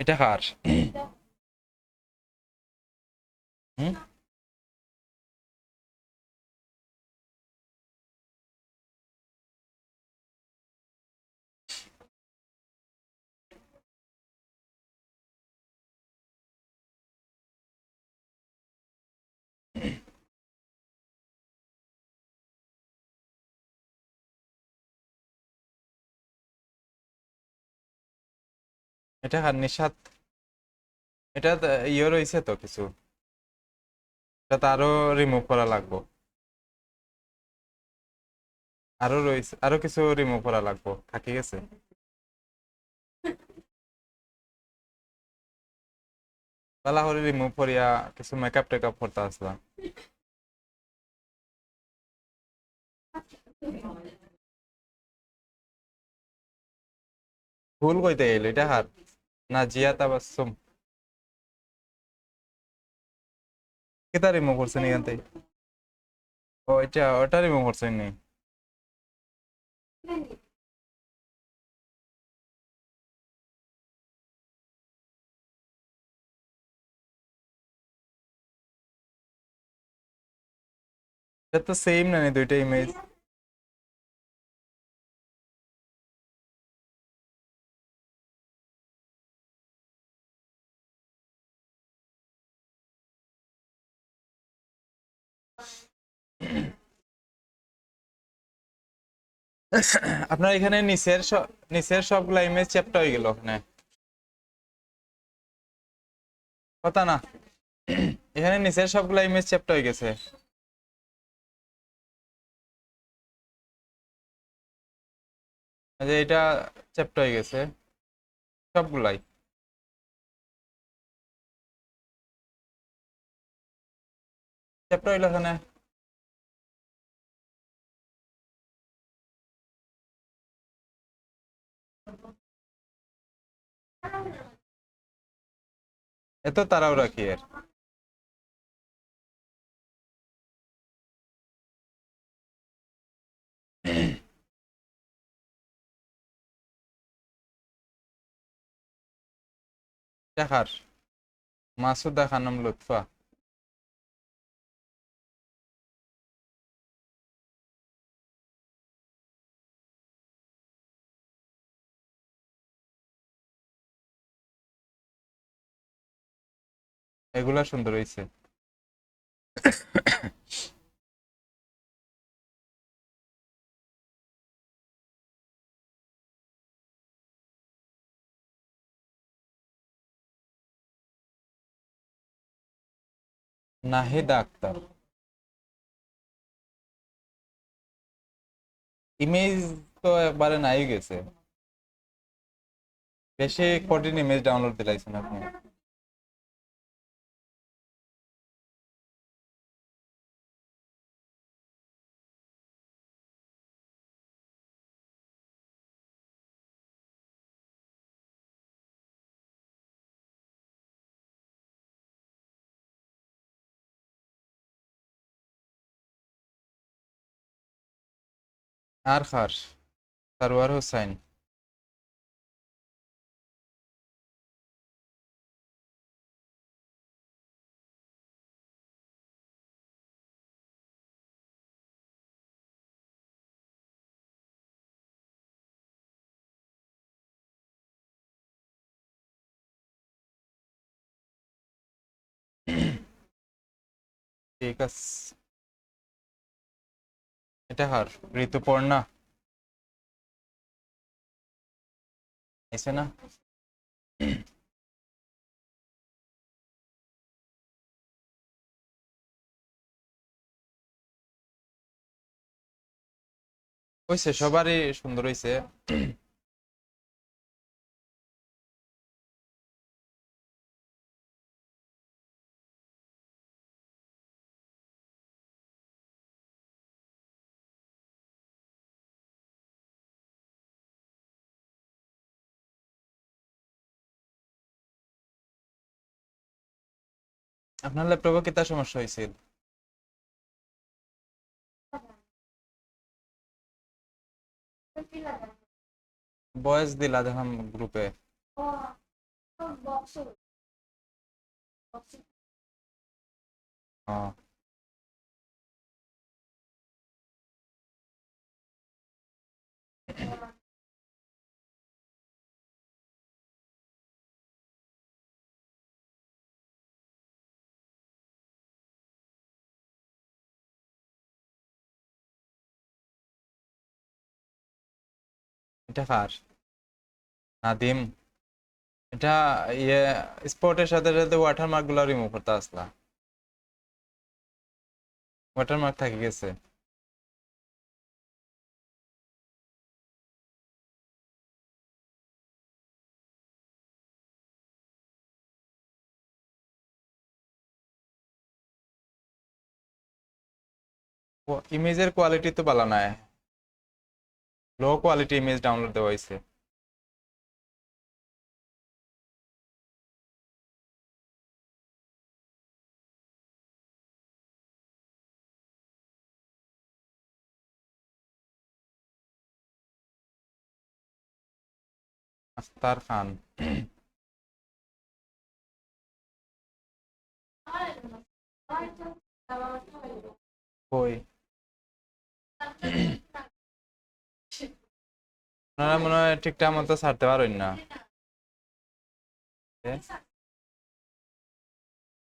এটা কার? হুম? এটা কার? নিশাত? এটা ইয়ে রয়েছে তো কিছু, এটা তো আরো রিমুভ করা লাগবো। আরো রয়েছে, আরো কিছু রিমুভ করা লাগবো, থাকি গেছে। তালা করে রিমুভ করিয়া কিছু মেকআপ টেকআপ করতে আসলাম। ভুল কইতে গেল, এটা হার না জিয়া তাবাসসুম? কেটা রিমুভ করছেন এখান থেকে? ও এটা, ওটা রিমুভ করছেন নি? এটা তো সেম না নি দুইটা ইমেজ? আপনার এখানে নিচের সবগুলা ইমেজ চ্যাপ্টা হয়ে গেল ওখানে। কথা না, এখানে নিচের সবগুলা ইমেজ চ্যাপ্টা হয়ে গেছে। এই যে এটা চ্যাপ্টা হয়ে গেছে সবগুলাই। চ্যাপ্টা হইলো এখানে। এত তাড়াহুড়া কি এর? দেখার মাসুদা খানম লুৎফা। এগুলা সুন্দর হইছে। নাহিদ আক্তার ইমেজ তো একবারে নাই গেছে। বেশি কঠিন ইমেজ ডাউনলোড দিলাইছেন আপনি। আর খার সারওয়ার হোসাইন। ঠিক আছে। এটা হার ঋতুপর্ণা এসে না? হইছে, সবারই সুন্দর হইছে। আপনার ল্যাপটপে কেতা সমস্যা হয়েছিল? বয়স দিলা দেখলাম গ্রুপে। ও এটা কার? নাদিম? এটা ইয়ে স্পটের সাথে সাথে ওয়াটারমার্ক গুলো রিমুভ করতে আসলা, ওয়াটারমার্ক থেকে গেছে। ইমেজের কোয়ালিটি তো ভালো নাই, লো কোয়ালিটি ইমেজ ডাউনলোড দেওয়া হয়েছে। আখতার খান? কই? আপনারা মনে হয় ঠিকঠাক মতো ছাড়তে পারেন না। এ?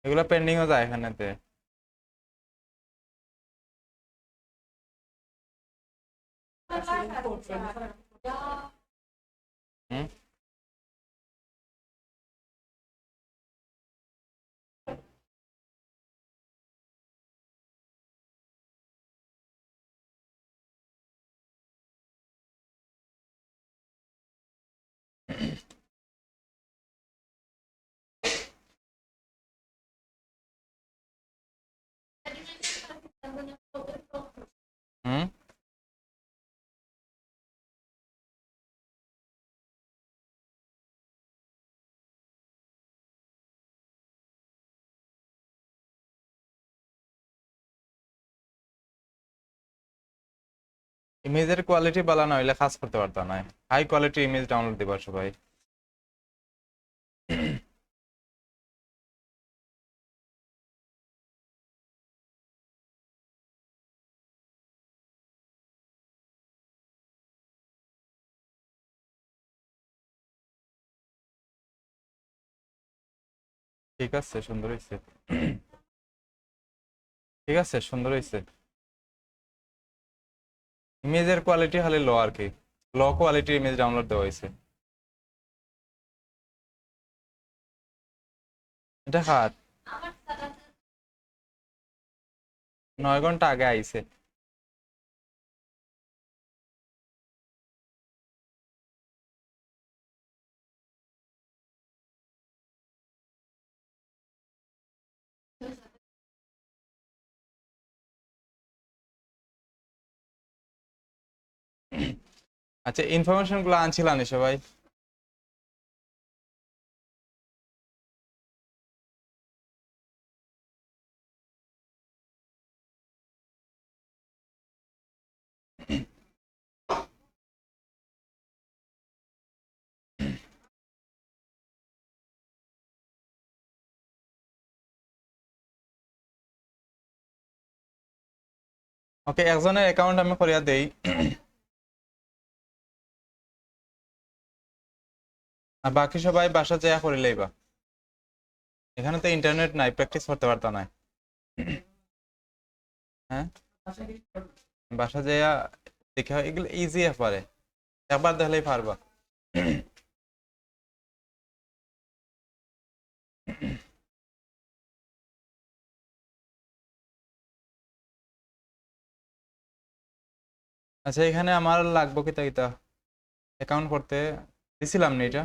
এগুলো পেন্ডিংও যায় এখানেতে। হুম? হুম? ইমেজের কোয়ালিটি ভালো না হইলে কাজ করতে পারতো না। হাই কোয়ালিটি ইমেজ ডাউনলোড দিবা সবাই। ঠিক আছে, সুন্দর হয়েছে। ঠিক আছে, সুন্দর হয়েছে। ইমেজের কোয়ালিটি খালি লো আর কি, লো কোয়ালিটি ইমেজ ডাউনলোড দেওয়া হয়েছে। এটা কার? 9 ঘন্টা আগে আইছে। আচ্ছা, ইনফরমেশন গুলো আনছিলাম সবাই। ওকে, একজনের অ্যাকাউন্ট আমি করিয়া দেই। আর বাকি সবাই বাসা যাইয়া করে লইবা। এখানে তো ইন্টারনেট নাই, প্র্যাকটিস করতে পারতা না। হ্যাঁ, বাসা যাইয়া দেখে এগুলো ইজি পারে, একবার দেখলেই পারবা। আচ্ছা, এখানে আমার লাগবো কিতা কিতা অ্যাকাউন্ট করতে দিছিলাম না এটা?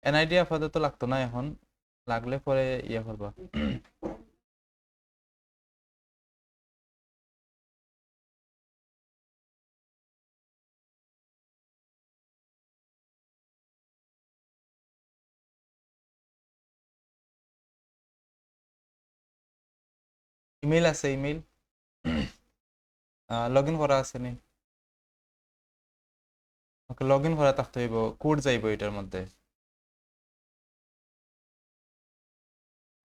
এনআইডি আপাতত লাগতো না এখন, লাগলে পরে ইয়ে করবা। ইমেল আছে, ইমেল লগ ইন করা আছে নি? ওকে লগ ইন করা থাকতে হইব, কোড যাইব এটার মধ্যে।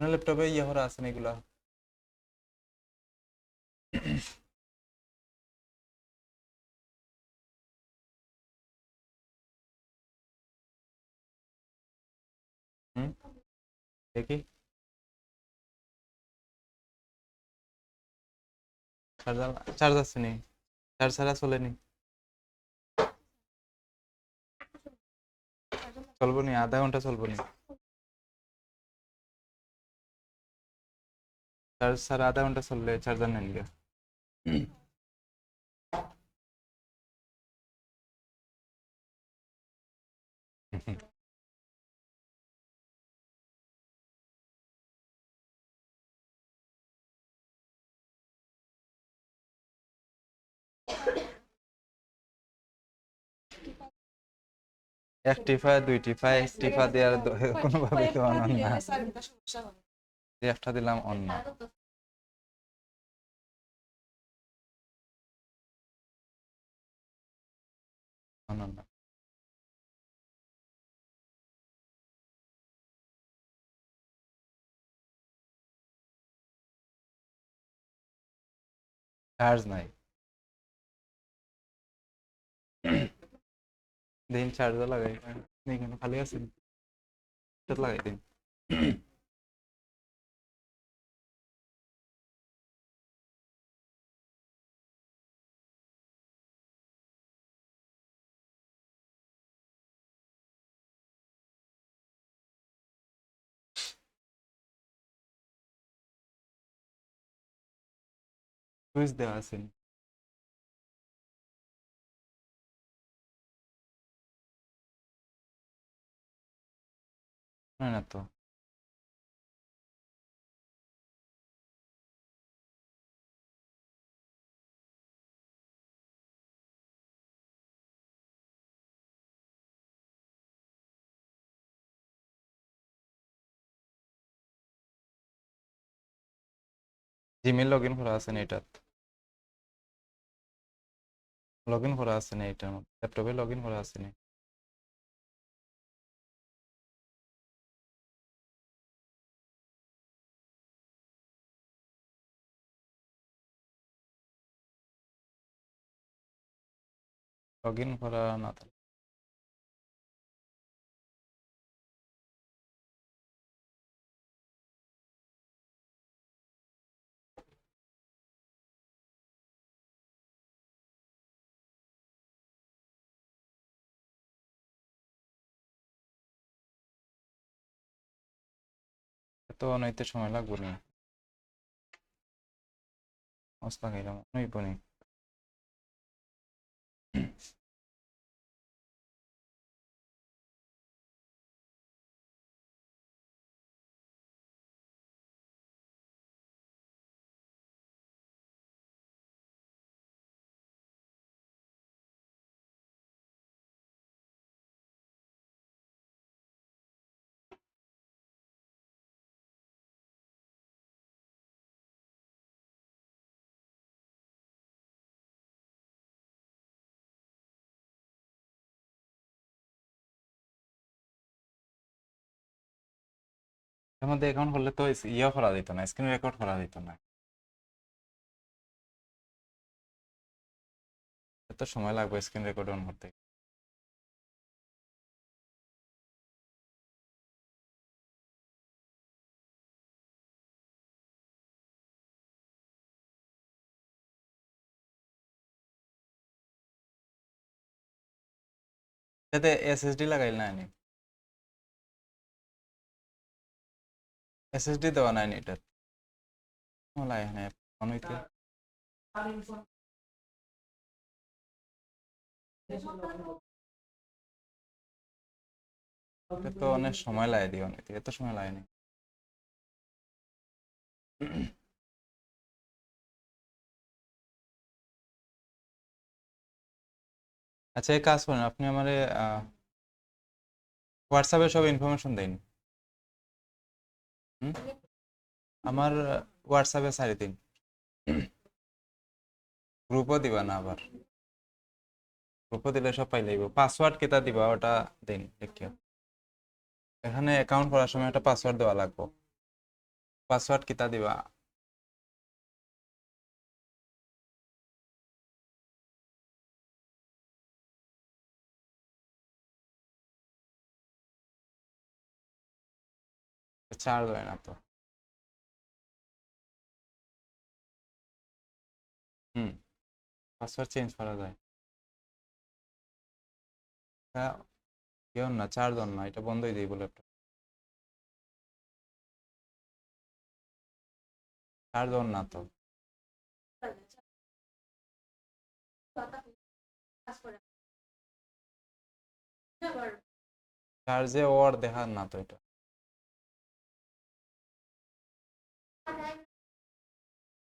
ল্যাপটপে ইয়ে করা আছে না এগুলা? হুম, দেখি। চার্জার, চার্জ আছে নি? চার্জ ছাড়া চলেনি? চলবো নি, আধা ঘন্টা চলবো নি? চার্জ ছাড়া আধা ঘন্টা চললে চার্জার নেন গা। এক টিফা, দুই টিফা, এক টিফা দেওয়ার কোনোভাবে তো অন না। একটা দিলাম অন না। অন না। চার্জ নাই। দিন চার্জার লাগাই, এখানে খালি আছে, লাগাই দিন। সুইচ দেওয়া আছে না? না তো। জিমেল লগ ইন করা আছে না এটা? লগ ইন করা আছে না এটার মধ্যে? ল্যাপটপে লগ ইন করা আছে না? লগ ইন করা না থাকলে তো অনেকতে সময় লাগবে না। অবস্থা খাইলাম অনেক বনি। এর মধ্যে অ্যাকাউন্ট করলে তো ইয়ে করা যেত না, স্ক্রিন রেকর্ড করা যেত না। এত সময় লাগবে স্ক্রিন রেকর্ড অন করতে। এতে এসএসডি লাগাইল না নি? এসএসডি দেওয়া নাই নি এটা? লাগে এখানে অন হইতে। এটা তো অনেক সময় লাগে দিয়ে অন হইতে, এত সময় লাগেনি। আচ্ছা, এই কাজ করেন আপনি আমার হোয়াটসঅ্যাপে সব ইনফরমেশন দিন। হুম? আমার হোয়াটসঅ্যাপে ছাড়ি দিন। গ্রুপও দিবা না আবার? গ্রুপে দিলে সব পাই লাইব। পাসওয়ার্ড কেটা দিবা ওটা দিন দেখিও। এখানে অ্যাকাউন্ট করার সময় একটা পাসওয়ার্ড দেওয়া লাগবে। পাসওয়ার্ড কেটা দিবা? চার্জ হয় না তো। পাসওয়ার্ড চেঞ্জ করা যায়। কেউ না, চার্জ না, এটা বন্ধই দিই বলে একটা। চার্জ না তো। চার্জে ওর দেখার না তো এটা।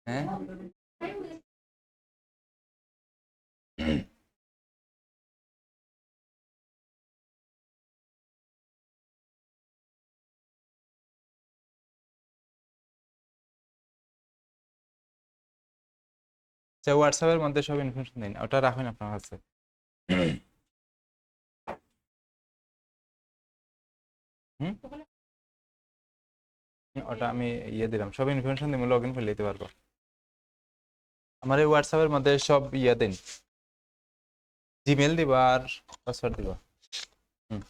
হ্যাঁ, আচ্ছা হোয়াটসঅ্যাপের মধ্যে সব ইনফরমেশন দিন, ওটা রাখুন আপনার কাছে। হুম, ওটা আমি দিলাম, সব ইনফরমেশন দিব, লগ ইন করে নিতে পারবো। আমার এই হোয়াটসঅ্যাপের মধ্যে সব দিন, জিমেল দিবা আর পাসওয়ার্ড দিবা। হুম,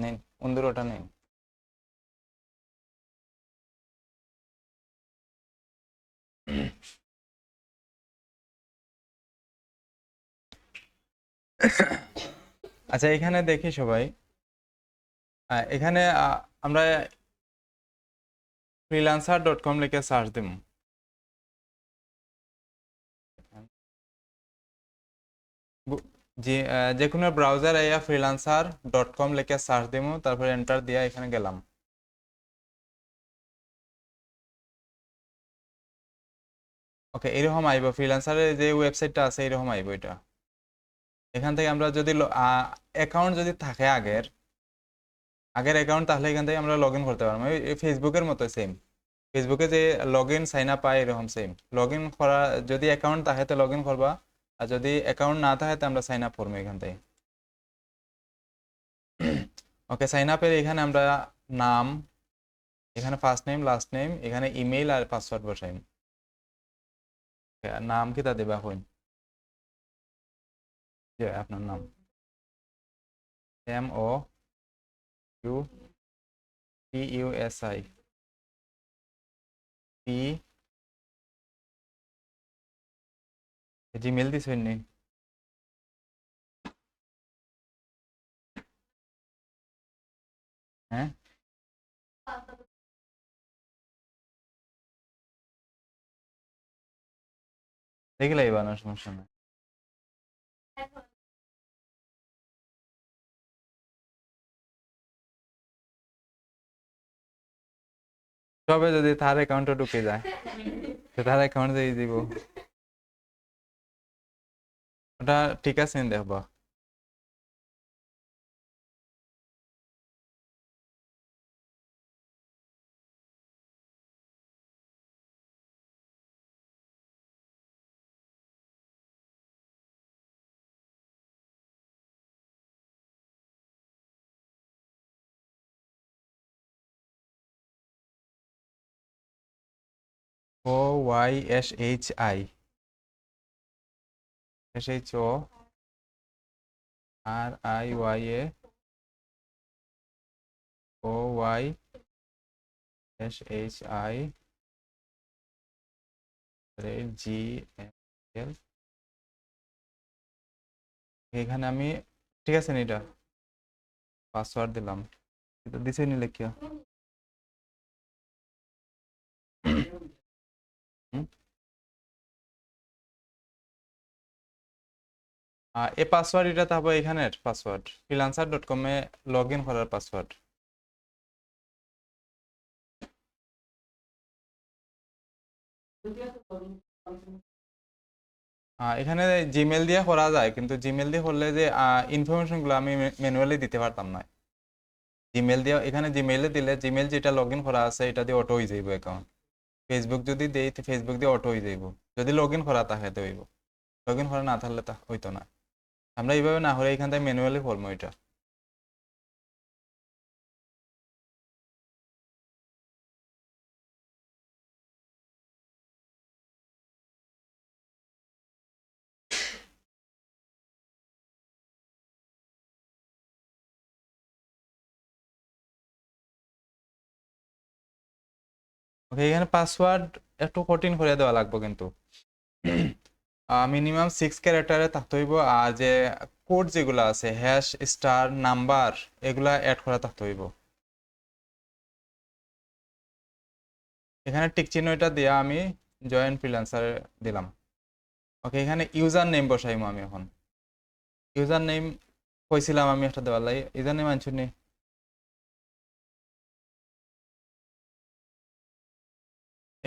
নিন, ওটা নিন। আচ্ছা এখানে দেখি সবাই, এখানে আমরা freelancer.com লিখে সার্চ দিব। যে কোনো ব্রাউজার freelancer.com লিখে সার্চ দিব, তারপর এন্টার দিয়া এখানে গেলাম। ওকে, এরকম আইব, ফ্রিল্যান্সারের যে ওয়েবসাইটটা আছে এরকম আইব এটা। এখান থেকে আমরা যদি অ্যাকাউন্ট যদি থাকে আগের অ্যাকাউন্ট, তাহলে এখান থেকে আমরা লগ ইন করতে পারবো। এই ফেসবুকের মতো সেম, ফেসবুকে যে লগ ইন সাইন আপ পাই এরকম সেম। লগ ইন করা, যদি অ্যাকাউন্ট থাকে তো লগ ইন করবা, আর যদি অ্যাকাউন্ট না থাকে তো আমরা সাইন আপ করবো এখান থেকে। ওকে, সাইন আপের এখানে আমরা নাম, এখানে ফার্স্ট নেম লাস্ট নেম, এখানে ইমেইল আর পাসওয়ার্ড বসাইম। নাম কি তা দেবা হইন, যে আপনার নাম MOUPUSI জিমেল দিস হইনি? হ্যাঁ, দেখলে এবার সমস্যা নাই। তবে যদি তার অ্যাকাউন্টে ঢুকে যায়, তার অ্যাকাউন্ট দিয়ে দিব, ওটা ঠিক আছে নি দেখবা। OYSHI SHORIYA OYSHI GML। এখানে আমি, ঠিক আছে নি, এটা পাসওয়ার্ড দিলাম, এটা দিছে নি লেখিয়া। এই পাসওয়ার্ড এটা থাকবে এখানের password, freelancer.com A log in করার পাসওয়ার্ড। এখানে জিমেল দিয়ে করা যায়, কিন্তু জিমেল দিয়ে করলে যে ইনফরমেশন গুলো আমি ম্যানুয়ালি দিতে পারতাম না। জিমেল দিয়ে, এখানে জিমেলে দিলে, জিমেল যেটা লগ ইন করা আছে এটা দিয়ে অটো হয়ে যাইব অ্যাকাউন্ট। ফেসবুক যদি দেই তো ফেসবুক দিয়ে অটো হয়ে যাইব, যদি লগ ইন করা থাকে তো হইব। লগ ইন করা না থাকলে তা হইতো না। আমরা এইভাবে না হলে এখান থেকে ম্যানুয়ালি করবো এটা। ওকে, এখানে পাসওয়ার্ড একটু কঠিন করে দেওয়া লাগবে কিন্তু মিনিমাম 6 ক্যারেক্টারে থাকতে হইব। আর যে কোড যেগুলো আছে হ্যাশ স্টার নাম্বার এগুলা অ্যাড করা থাকতে হইব। এখানে টিক চিহ্নটা দিয়ে আমি জয়েন ফ্রিল্যান্সারে দিলাম। ওকে, এখানে ইউজার নেম বসাইমু আমি এখন। ইউজার নেম কইছিলাম আমি একটা দেওয়ার লাই, ইউজার নেম আনছুন নি?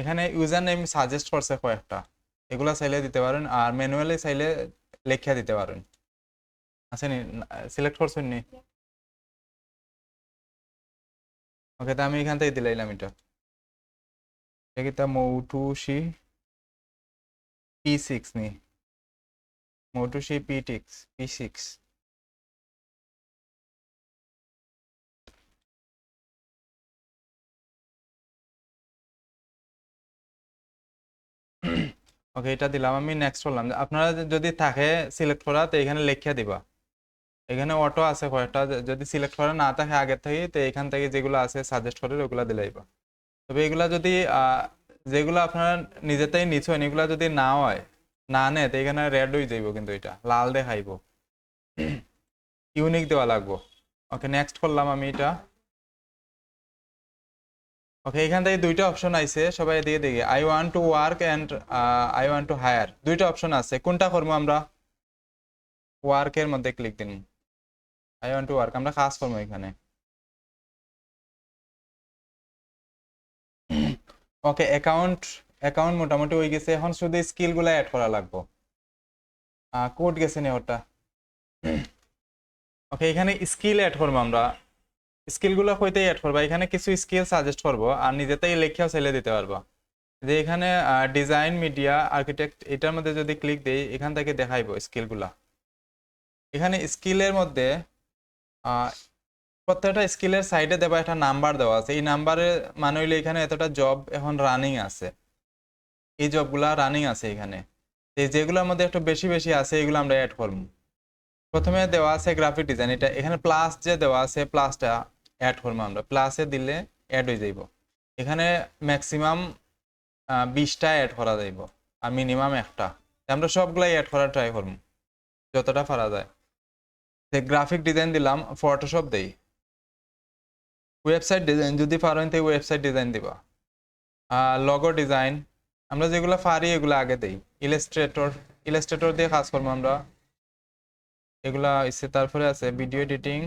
এখানে ইউজার নেম সাজেস্ট করছে কয়েকটা, এগুলা চাইলে দিতে পারেন আর ম্যানুয়ালি চাইলে লেখিয়া দিতে পারেন। আছে নি? সিলেক্ট করছেন নি? ওকে, তো আমি এখান থেকে দিলাইলাম এটা। এটা মৌটুসি P6 নি? মৌটুসি P6। ওকে, এটা দিলাম আমি, নেক্সট করলাম। আপনারা যদি থাকে সিলেক্ট করা তো এখানে লেখিয়া দিবা। এখানে অটো আছে কয়েকটা, যদি সিলেক্ট করা না থাকে আগে থেকে তো এখান থেকে যেগুলো আছে সাজেস্ট করে ওগুলা দিলাইবা। তবে এগুলা যদি যেগুলো আপনারা নিজেতেই নিচ্ছেন এগুলা যদি না হয়, না নেয় তো এখানে রেড হয়ে যাইব, কিন্তু এটা লাল দেখাইব। ইউনিক দেওয়া লাগবো। ওকে, নেক্সট করলাম আমি এটা। ওকে, এখান থেকে দুইটা অপশন আইছে, সবাই এদিকে দেখি। I want to work and I want to higher, দুইটা অপশন আছে, কোনটা করবো আমরা? ওয়ার্কের মধ্যে ক্লিক দিন। আই ওয়ান্ট টু ওয়ার্ক, আমরা কাজ করবো এখানে। ওকে, অ্যাকাউন্ট অ্যাকাউন্ট মোটামুটি হয়ে গেছে, এখন শুধু স্কিলগুলো অ্যাড করা লাগবো। কোড গেছে নি ওটা? ওকে, এখানে স্কিল অ্যাড করবো আমরা। স্কিলগুলো কইতেই অ্যাড করবা, এখানে কিছু স্কিল সাজেস্ট করবো আর নিজেতেই লেখিয়াও ছেলে দিতে পারবা। যে এখানে ডিজাইন মিডিয়া আর্কিটেক্ট এটার মধ্যে যদি ক্লিক দেই এখান থেকে দেখাইবো স্কিলগুলা। এখানে স্কিলের মধ্যে আহ, প্রত্যেকটা স্কিলের সাইডে দেওয়া একটা নাম্বার দেওয়া আছে, এই নাম্বারে মানে হইলে এখানে এতটা জব এখন রানিং আছে, এই জবগুলা রানিং আছে এখানে। এই যেগুলোর মধ্যে একটু বেশি বেশি আছে এগুলো আমরা অ্যাড করবো। প্রথমে দেওয়া আছে গ্রাফিক ডিজাইন, এটা এখানে প্লাস যে দেওয়া আছে প্লাসটা অ্যাড করবো আমরা, প্লাসে দিলে অ্যাড হয়ে যাইব। এখানে ম্যাক্সিমাম 20টা অ্যাড করা যাইব আর মিনিমাম একটা। আমরা সবগুলাই অ্যাড করার ট্রাই করবো যতটা পারা যায়। গ্রাফিক ডিজাইন দিলাম, ফটোশপ দেই। ওয়েবসাইট ডিজাইন যদি পারেন তো ওয়েবসাইট ডিজাইন দিবা। লগো ডিজাইন আমরা যেগুলো পারি এগুলো আগে দেই। ইলাস্ট্রেটর দিয়ে কাজ করবো আমরা, এগুলা ইচ্ছে। তারপরে আছে video editing,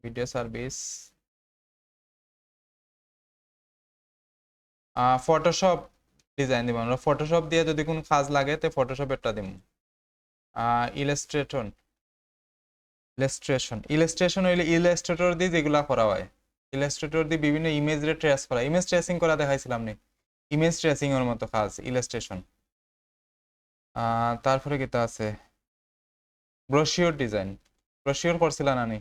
video service, Photoshop design দিব আমরা। ফটোশপ দিয়ে যদি কোনো কাজ লাগে তো ফটোশপ একটা দিব। ইলাস্ট্রেটর ইলাস্ট্রেশন হইলে ইলাস্ট্রেটর দিয়ে যেগুলা করা হয়, ইলাস্ট্রেটর দিয়ে বিভিন্ন ইমেজ রে ট্রেস করা, ইমেজ ট্রেসিং করা দেখাইছিলাম নি? ইমেজ ট্রেসিং এর মতো কাজ ইলাস্ট্রেশন। তারপরে কিতা আছে ব্রোশিওর ডিজাইন, ব্রোশিওর করছিলাম না নি?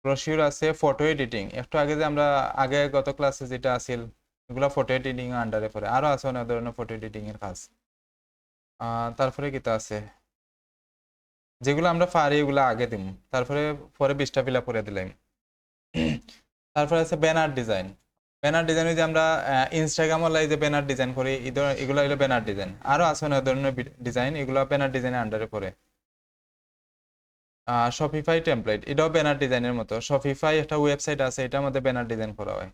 ব্রোশিওর আছে, ফটো এডিটিং একটু আগে যে আমরা আগে গত ক্লাসে যেটা আছিল এগুলা ফটো এডিটিং আন্ডারে পড়ে, আরো আছে অনেক ধরনের ফটো এডিটিং এর কাজ। তারপরে কিতা আছে যেগুলো আমরা পারি এগুলো আগে দিম, তারপরে পরে 20টা ফিল আপ করে দিলাম। তারপরে আছে ব্যানার ডিজাইন। ব্যানার ডিজাইন যে আমরা ইনস্টাগ্রাম অনলাইন যে ব্যানার ডিজাইন করি, এগুলো হলো ব্যানার ডিজাইন। আরো আছে অনেক ধরনের ডিজাইন, এগুলো ব্যানার ডিজাইনের আন্ডারে পড়ে। শপিফাই টেমপ্লেট এটাও ব্যানার ডিজাইনের মতো। শপিফাই একটা ওয়েবসাইট আছে, এটার মধ্যে ব্যানার ডিজাইন করা হয়,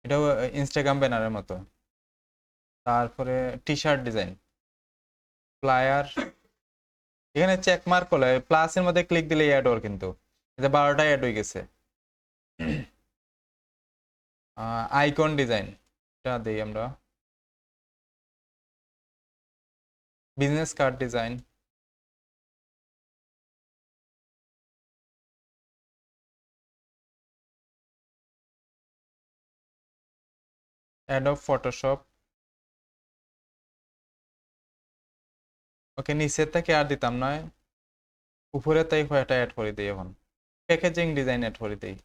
এটাও ইনস্টাগ্রাম ব্যানারের মতো। তারপরে টি শার্ট ডিজাইন, ফ্লায়ার, এখানে চেক মার্ক করলে প্লাসের মধ্যে ক্লিক দিলে অ্যাড ওর, কিন্তু এই যে 12টা অ্যাড হয়ে গেছে। আইকন ডিজাইন এটা দিই আমরা। Business card design, Adobe Photoshop. Okay, নিচের থেকে আর দিতাম নয়, উপরে তাই কয়টা অ্যাড করে দিই এখন। প্যাকেজিং ডিজাইন অ্যাড করে দিই।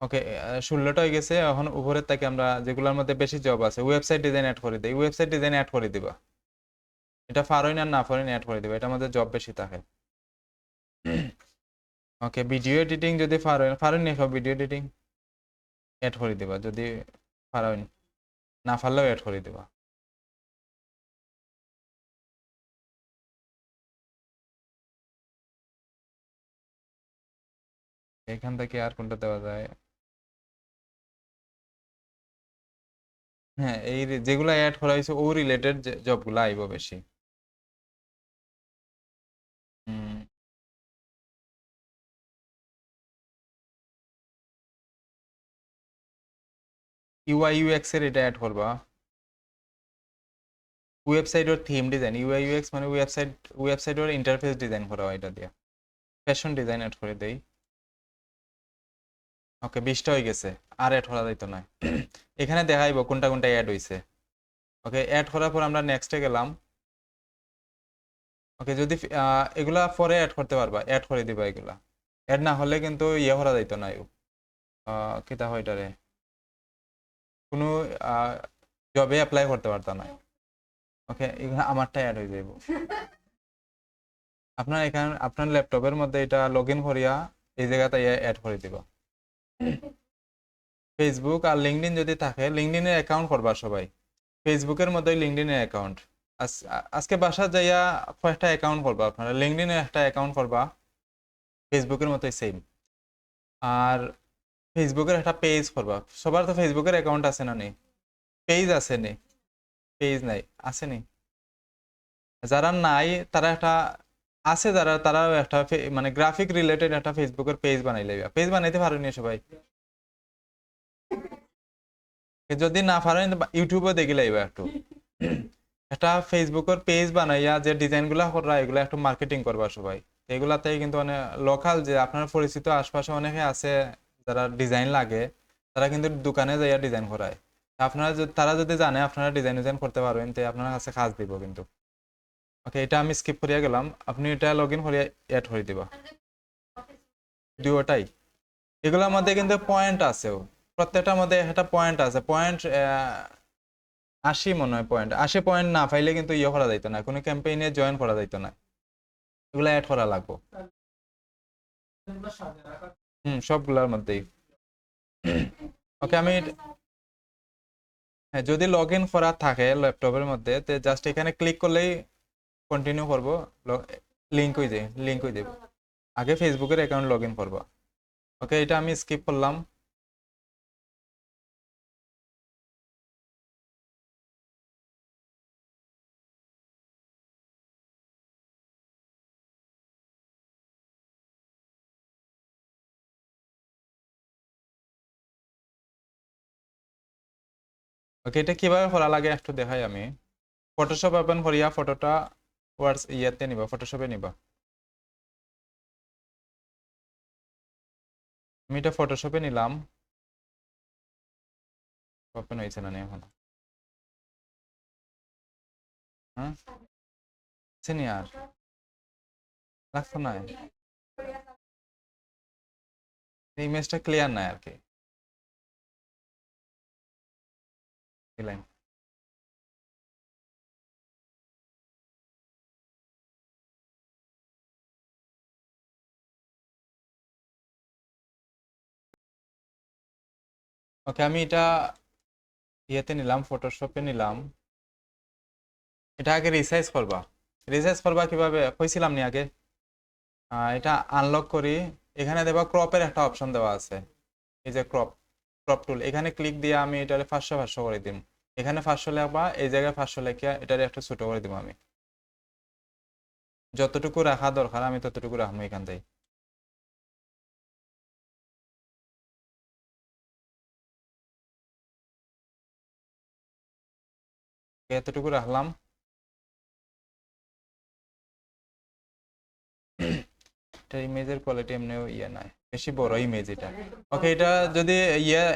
ওকে, 16টা হয়ে গেছে। এখন উপরের থেকে আমরা যেগুলোর মধ্যে বেশি জব আছে, ওয়েবসাইট ডিজাইন অ্যাড করে দিই। ওয়েবসাইট ডিজাইন অ্যাড করে দিবা, এটা ফারইন আর না ফারইন অ্যাড করে দিবা, এটার মধ্যে জব বেশি থাকে। ওকে, ভিডিও এডিটিং যদি ফারইন ফারইন নেই, ভিডিও এডিটিং অ্যাড করে দিবা, যদি ফারইন না পারলেও অ্যাড করে দিবা। এখান থেকে আর কোনটা দেওয়া যায়? হ্যাঁ, এই যেগুলো অ্যাড করা হয়েছে ও রিলেটেড জবগুলো আইব বেশি। ইউআই ইউএক্স এর এটা অ্যাড করবা। ওয়েবসাইটের থিম ডিজাইন, ইউআই ইউএক্স মানে ওয়েবসাইটের ইন্টারফেস ডিজাইন করা হয় এটা দিয়ে। ফ্যাশন ডিজাইন অ্যাড করে দেই। ওকে, 20টা হয়ে গেছে, আর অ্যাড করা যাইতো না। এখানে দেখাইবো কোনটা কোনটা অ্যাড হইছে। ওকে, অ্যাড করার পর আমরা নেক্সটে গেলাম। ওকে, যদি এগুলা পরে অ্যাড করতে পারবা, অ্যাড করে দিবা এগুলা। অ্যাড না হলে কিন্তু ইয়ে করা যাইতো না, কিতা হয় এটারে, কোনো জবে অ্যাপ্লাই করতে পারতো না। ওকে, এখানে আমারটা অ্যাড হয়ে যাইব। আপনার এখানে আপনার ল্যাপটপের মধ্যে এটা লগ ইন করিয়া এই জায়গাতে অ্যাড করে দিবা। ফেসবুক আর লিঙ্কডইন যদি থাকে, লিঙ্কডইনের অ্যাকাউন্ট করবা সবাই। ফেসবুকের মধ্যে লিঙ্কডইনের অ্যাকাউন্ট, আজকে বাসা যাইয়া কয়েকটা অ্যাকাউন্ট করবা আপনারা। লিঙ্কডইনের একটা অ্যাকাউন্ট করবা, ফেসবুকের মতোই সেম। আর ফেসবুকের একটা পেজ করবা। সবার তো ফেসবুকের অ্যাকাউন্ট আছে না নেই? পেজ আছে নি? পেজ নাই, আছে নি? যারা নাই তারা একটা আছে, যারা তারা একটা মানে গ্রাফিক রিলেটেড একটা ফেসবুকের পেজ বানাইলে, পেজ বানাইতে পারেনি সবাই? যদি না পারেন ইউটিউবে দেখি লাইবা একটু, একটা ফেসবুকের পেজ বানাইয়া যে ডিজাইন গুলা করা এগুলা একটু মার্কেটিং করবা সবাই। এগুলাতে কিন্তু মানে লোকাল যে আপনার পরিচিত আশপাশে অনেকে আছে যারা ডিজাইন লাগে, তারা কিন্তু দোকানে যাইয়া ডিজাইন করায়। আপনারা তারা যদি জানে আপনারা ডিজাইন ডিজাইন করতে পারবেন, তো আপনার কাছে কাজ দিব কিন্তু। ওকে, এটা আমি স্কিপ করিয়া গেলাম, আপনি এটা লগ ইন করিয়া অ্যাড করে দিবা দুটোটাই। এগুলোর মধ্যে কিন্তু পয়েন্ট আছেও, প্রত্যেকটার মধ্যে একটা পয়েন্ট আছে। পয়েন্ট 80 মনে হয় পয়েন্ট, 80 পয়েন্ট না পাইলে কিন্তু ইয়ে করা যাইতো না, কোনো ক্যাম্পেইনে জয়েন করা যাইতো না। এগুলো অ্যাড করা লাগবে। সবগুলোর মধ্যেই। ওকে, আমি হ্যাঁ, যদি লগ ইন করা থাকে ল্যাপটপের মধ্যে, তো জাস্ট এখানে ক্লিক করলেই কন্টিনিউ করবো। লিঙ্ক হয়ে যাবে। আগে ফেসবুকের অ্যাকাউন্ট লগ ইন করবো। ওকে, এটা আমি স্কিপ করলাম। ওকে, এটা কিভাবে করা লাগে একটু দেখাই আমি। ফটোশপ ওপেন করিয়া ফটোটা ওয়ার্ডস ইয়াতে নিবা, ফটোশপে নিবা। আমি এটা ফটোশপে নিলাম। ওপেন হয়েছে না এখন? হ্যাঁ, চিনি আর লাগতো না, ইমেজটা ক্লিয়ার নাই আর কি। লাইন, ওকে, আমি এটা ইয়েতে নিলাম, ফটোশপে নিলাম। এটা আগে রিসাইজ করবা। রিসাইজ করবা কিভাবে কইছিলাম নি আগে? এটা আনলক করি। এখানে দেবা ক্রপের একটা অপশন দেওয়া আছে, এই যে ক্রপ, ক্রপ টুল, এখানে ক্লিক দিয়ে আমি এটারে 500 করে দিম। এখানে 500 লেখবা, এই জায়গায় 500 লেখা এটারে একটু ছোট করে দিব আমি। যতটুকু রাখা দরকার আমি ততটুকু রাখবো এখান থেকে। এতটুকু রাখলাম। এটা ইমেজের কোয়ালিটি এমনিও নাই, বেশি বড় ইমেজ এটা। ওকে, এটা যদি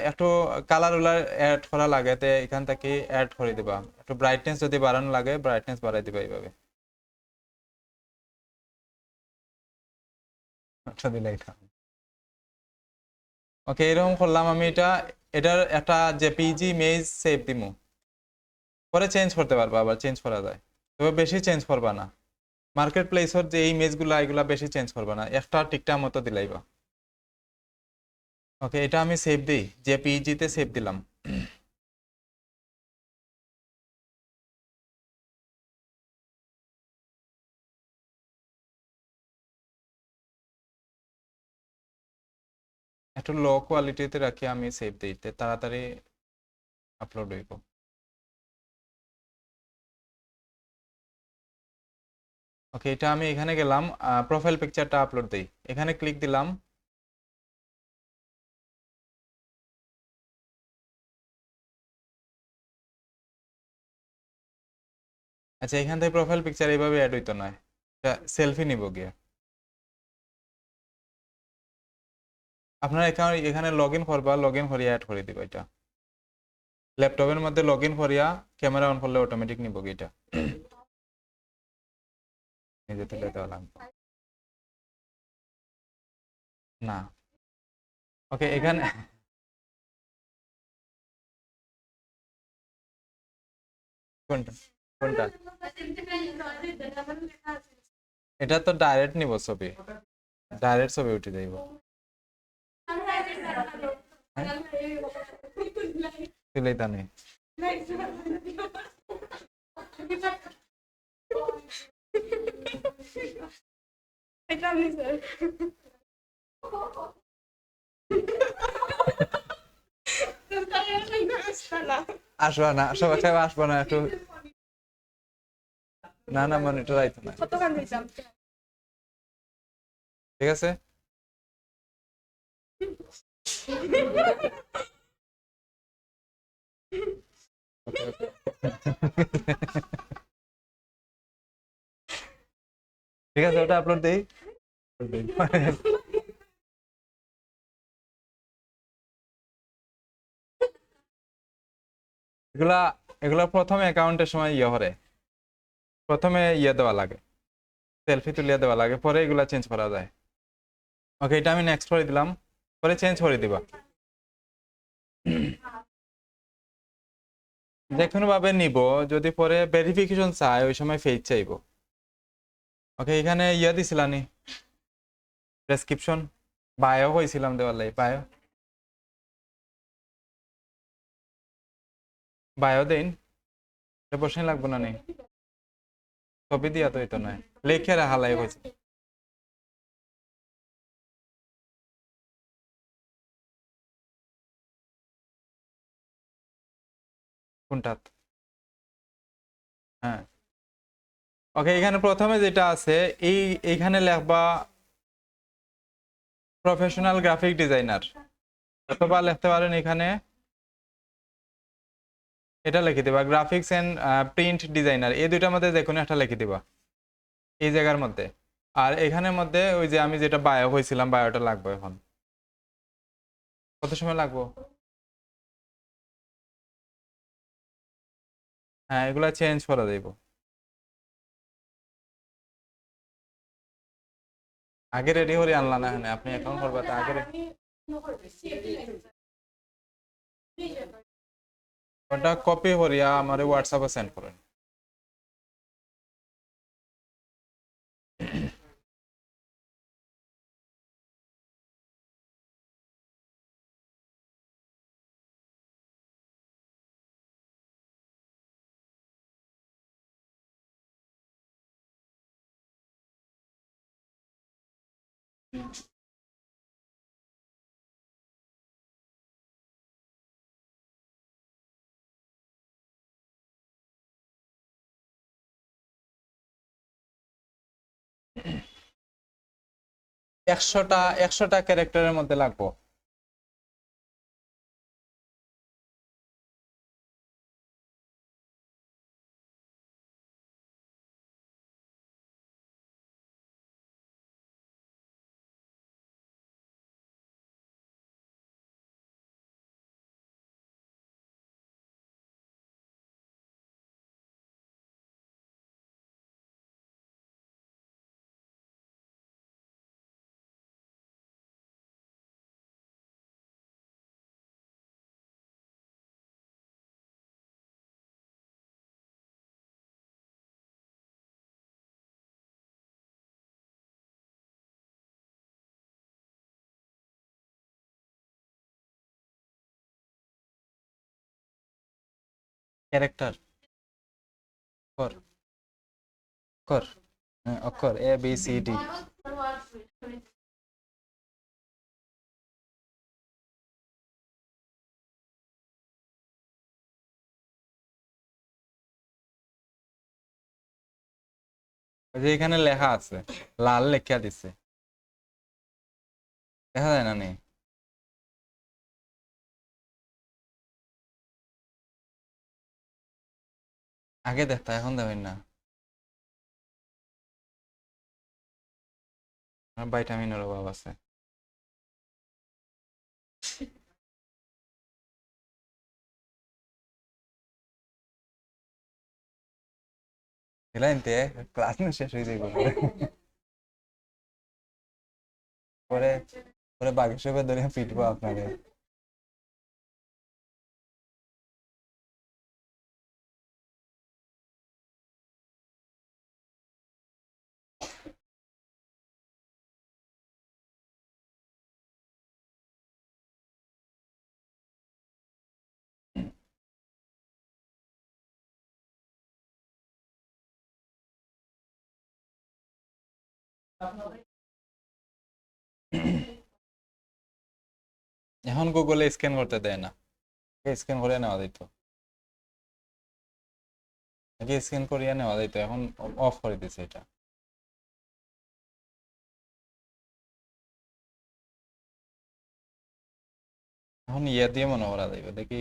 একটু কালার উলার অ্যাড করা লাগে তে এখান থেকে অ্যাড করে দিবা। একটু ব্রাইটনেস যদি বাড়ানো লাগে ব্রাইটনেস বাড়াই দিবা এইভাবে। আচ্ছা দিলে এটা ওকে, এরকম করলাম আমি। এটার একটা জেপিজি ইমেজ সেভ দিমু, পরে চেঞ্জ করতে পারবা, আবার চেঞ্জ করা যায়, তবে বেশি চেঞ্জ করবা না। মার্কেট প্লেসের যে ইমেজগুলো এগুলা বেশি চেঞ্জ করবা না, একটা ঠিকঠাক মতো দিলাইবা। ওকে, এটা আমি সেভ দিই, জেপিজি তে সেভ দিলাম। একটু লো কোয়ালিটিতে রাখি আমি, সেভ দিতে তাড়াতাড়ি আপলোড হইব। ওকে, এটা আমি এখানে গেলাম, প্রোফাইল পিকচারটা আপলোড দেই, এখানে ক্লিক দিলাম। আচ্ছা, এখান থেকে প্রোফাইল পিকচার এইভাবে অ্যাড হইতো না, সেলফি নিব গিয়ে। আপনার এখানে লগ ইন করবা, লগ ইন করিয়া অ্যাড করে দিবা। এটা ল্যাপটপের মধ্যে লগ ইন করিয়া ক্যামেরা অন করলে অটোমেটিক নিব এটা, নিজে তুলে দেওয়া লাগবে না। ওকে, এখানে কোনটা কোনটা এটা তো ডাইরেক্ট নিব ছবি, ডাইরেক্ট ছবি উঠে যাইব। তুলেই তা নেই। আসবা না, সবাই আসবা না একটু, না না মনিটর আইতো না, ঠিক আছে। ঠিক আছে, ওটা আপলোড দেই। এগুলা এগুলা প্রথমে অ্যাকাউন্টের সময় হরে, প্রথমে দেওয়া লাগে, সেলফি তুলিয়ে দেওয়া লাগে, পরে এগুলা চেঞ্জ করা যায়। ওকে, এটা আমি নেক্সট করে দিলাম, পরে চেঞ্জ করে দিবা। যে কোনো ভাবে নিব, যদি পরে ভেরিফিকেশন চাই ওই সময় ফেজ চাইবো। ওকে, এখানে দিছিলানি প্রেসক্রিপশন, বায়ো হয়েছিলাম দেওয়ার লাই, বায়ো বায়ো দেন, বসে লাগবো না নেই, ছবি দিয়া তো এটা নয়, লেখে হালাই হয়েছে। কোনটা? হ্যাঁ, ওকে, এখানে প্রথমে যেটা আছে এইখানে লেখবা প্রফেশনাল গ্রাফিক ডিজাইনার, অথবা লিখতে পারেন এখানে এটা লিখে দিবা গ্রাফিক্স এন্ড প্রিন্ট ডিজাইনার, এই দুইটার মধ্যে যে কোনো একটা লিখে দিবা এই জায়গার মধ্যে। আর এখানের মধ্যে ওই যে আমি যেটা বায়ো হয়েছিলাম বায়োটা লাগবে। এখন কত সময় লাগবো? হ্যাঁ, এগুলা চেঞ্জ করে দেব। আগে রেডি করে আনলা না, হ্যাঁ আপনি অ্যাকাউন্ট করবা তো আগে ওটা কপি করিয়া আমার হোয়াটসঅ্যাপে সেন্ড করেন। একশোটা ক্যারেক্টারের মধ্যে লাগবো। ক্যারেক্টার, অক্ষর, অক্ষর, হ্যাঁ, অক্ষর এ বি সি ডি। ওই যে এখানে লেখা আছে, লাল লেখা দিছে, দেখা যায় না নি? আগে দেখতা, এখন দেখেন না। ভাইটামিনের অভাব আছে। এলাইনতে ক্লাস না শেষ হয়ে যাইব পরে। পরে পরে বাগের সঙ্গে ধরে পিটবো আপনাকে। এখন গুগলে স্ক্যান করতে দেয় না, স্ক্যান করে নেওয়া যেত, আগে স্ক্যান করিয়া নেওয়া যেত, এখন অফ করে দিছে এটা। এখন ইয়া দিয়ে মনে করা যাইবে দেখি।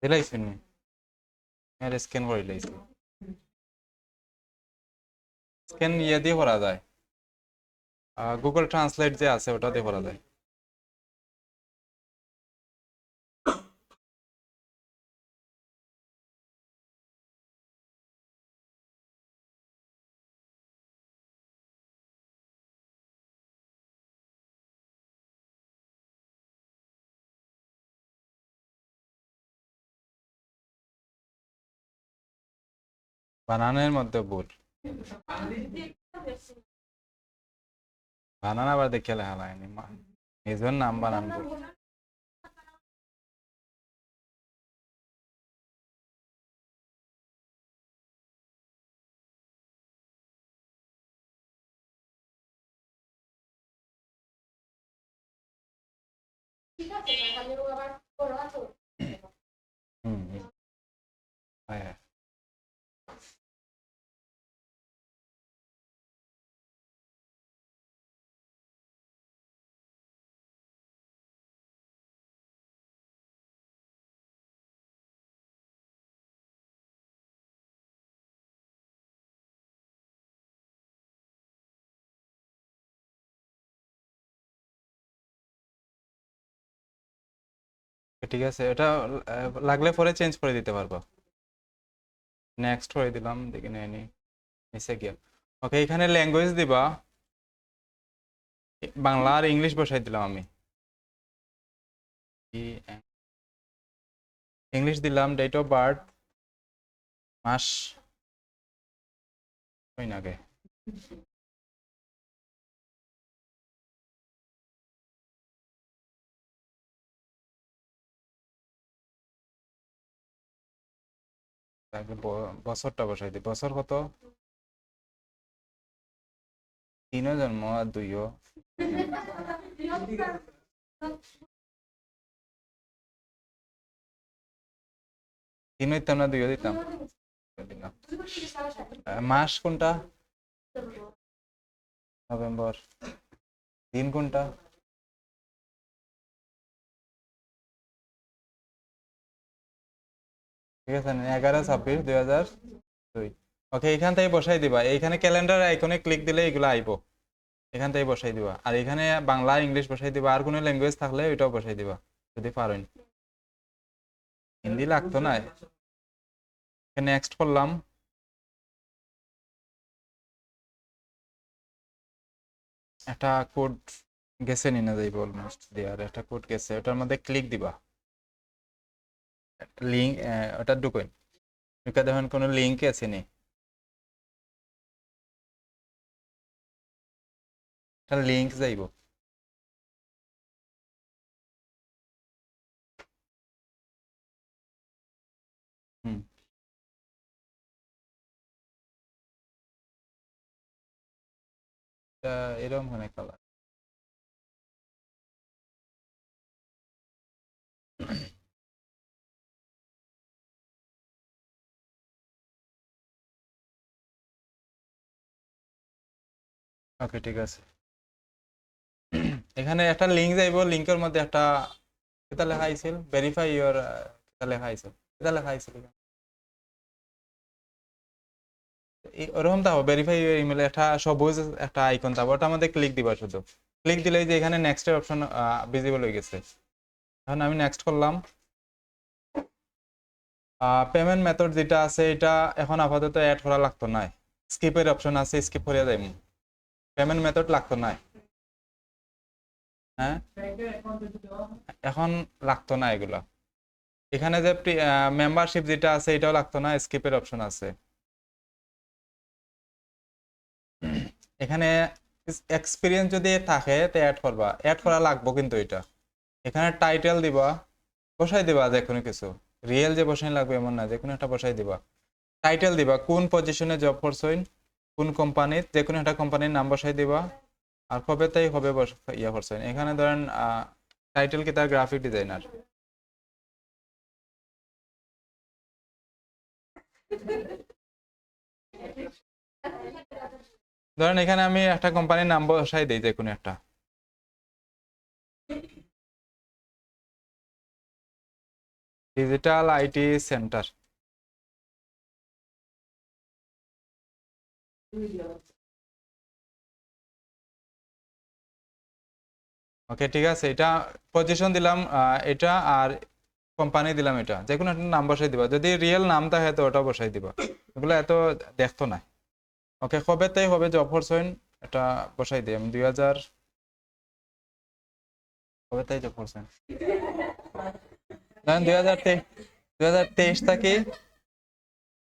দিলাইছেন নি? আর স্ক্যান করে লাইছি। স্ক্যান ইয়া দিয়ে করা যায়, গুগল ট্রান্সলেট যে আছে ওটা দিয়ে করা যায়। বানানের মধ্যে ভুল, বানান আবার দেখে লেখা লাগেনি, নিজের নাম বানান ভুল। হুম হুম, হ্যাঁ। ঠিক আছে, এটা লাগলে পরে চেঞ্জ করে দিতে পারবো। নেক্সট করে দিলাম, দেখে নিয়ে নি নিচে গিয়া। ওকে, এখানে ল্যাঙ্গুয়েজ দিবা, বাংলা আর ইংলিশ বসাই দিলাম আমি। ইংলিশ দিলাম, ডেট অফ বার্থ, মাস, ওই নাগে তারপরে বছরটা বসাই দিই, বছর কত, 3 জন্ম আর 2। 3 দিতাম না 2 দিতাম, দিলাম। মাস কোনটা, নভেম্বর। দিন কোনটা? ঠিক আছে, 11/26/2002। ওকে, এখান থেকে বসাই দিবা, এইখানে ক্যালেন্ডার আইকনে ক্লিক দিলে এগুলো আইব, এখান থেকে বসাই দিবা। আর এখানে বাংলা ইংলিশ বসাই দিবা, আর কোনো ল্যাঙ্গুয়েজ থাকলে ওইটাও বসাই দিবা যদি পারেন। হিন্দি লাগতো না। নেক্সট করলাম। একটা কোড গেছে নি না যাইব অলমোস্ট দেয়ার, একটা কোড গেছে, ওটার মধ্যে ক্লিক দিবা, লিঙ্ক, ওটা ঢুকেন, ঢুকে দেখেন কোনো লিঙ্ক আছে নি, একটা লিঙ্ক যাইব। হুম, এরকম হয় কালার। ওকে, ঠিক আছে। এখানে একটা লিঙ্ক যাইব, লিঙ্কের মধ্যে একটা কিতা লেখা আইছিল, ভেরিফাই ইওর, কিতা লেখা আইছিল, কিতা লেখা আইছিল ওরকম তাও ভেরিফাই ইওর ইমেল, একটা সবুজ একটা আইকন থাকবে, ওটার মধ্যে ক্লিক দিবা শুধু। ক্লিক দিলেই যে এখানে নেক্সট এর অপশন ভিজিবল হয়ে গেছে। এখন আমি নেক্সট করলাম। পেমেন্ট মেথড যেটা আছে এটা এখন আপাতত অ্যাড করা লাগতো না, স্কিপের অপশন আছে, স্কিপ করে যাই, পেমেন্ট মেথড লাগতো না। হ্যাঁ, এখন লাগতো না এগুলো। এখানে যে মেম্বারশিপ যেটা আছে এটাও লাগতো না, স্কিপের অপশন আছে। এখানে এক্সপিরিয়েন্স যদি থাকে তো অ্যাড করবা, অ্যাড করা লাগবো কিন্তু এটা। এখানে টাইটেল দিবা, বসাই দিবা যে কোনো কিছু, রিয়েল যে বসাই লাগবে এমন না, যে কোনো একটা বসাই দিবা। টাইটেল দিবা, কোন পজিশনে জব করছেন, কোন কোম্পানির, যে কোনো একটা কোম্পানির নাম বসাই দিবা। আর কবে তাই হবে ইয়া করছেন, এখানে ধরেন টাইটেল কি তার গ্রাফিক ডিজাইনার। ধরেন এখানে আমি একটা কোম্পানির নাম বসাই দিই, যে কোনো একটা, ডিজিটাল আইটি সেন্টার। ওকে, ঠিক আছে, এটা পজিশন দিলাম, এটা আর কোম্পানি দিলাম, এটা যে কোনো একটা নাম বসাই দিবা, যদি রিয়েল নাম থাকে তো ওটা বসাই দিবা, এগুলো এত দেখতো না। ওকে, কবে তাই হবে জব করছেন এটা বসাই দিই আমি, 2000, কবে তাই জব করছেন, ধরেন 2023 থেকে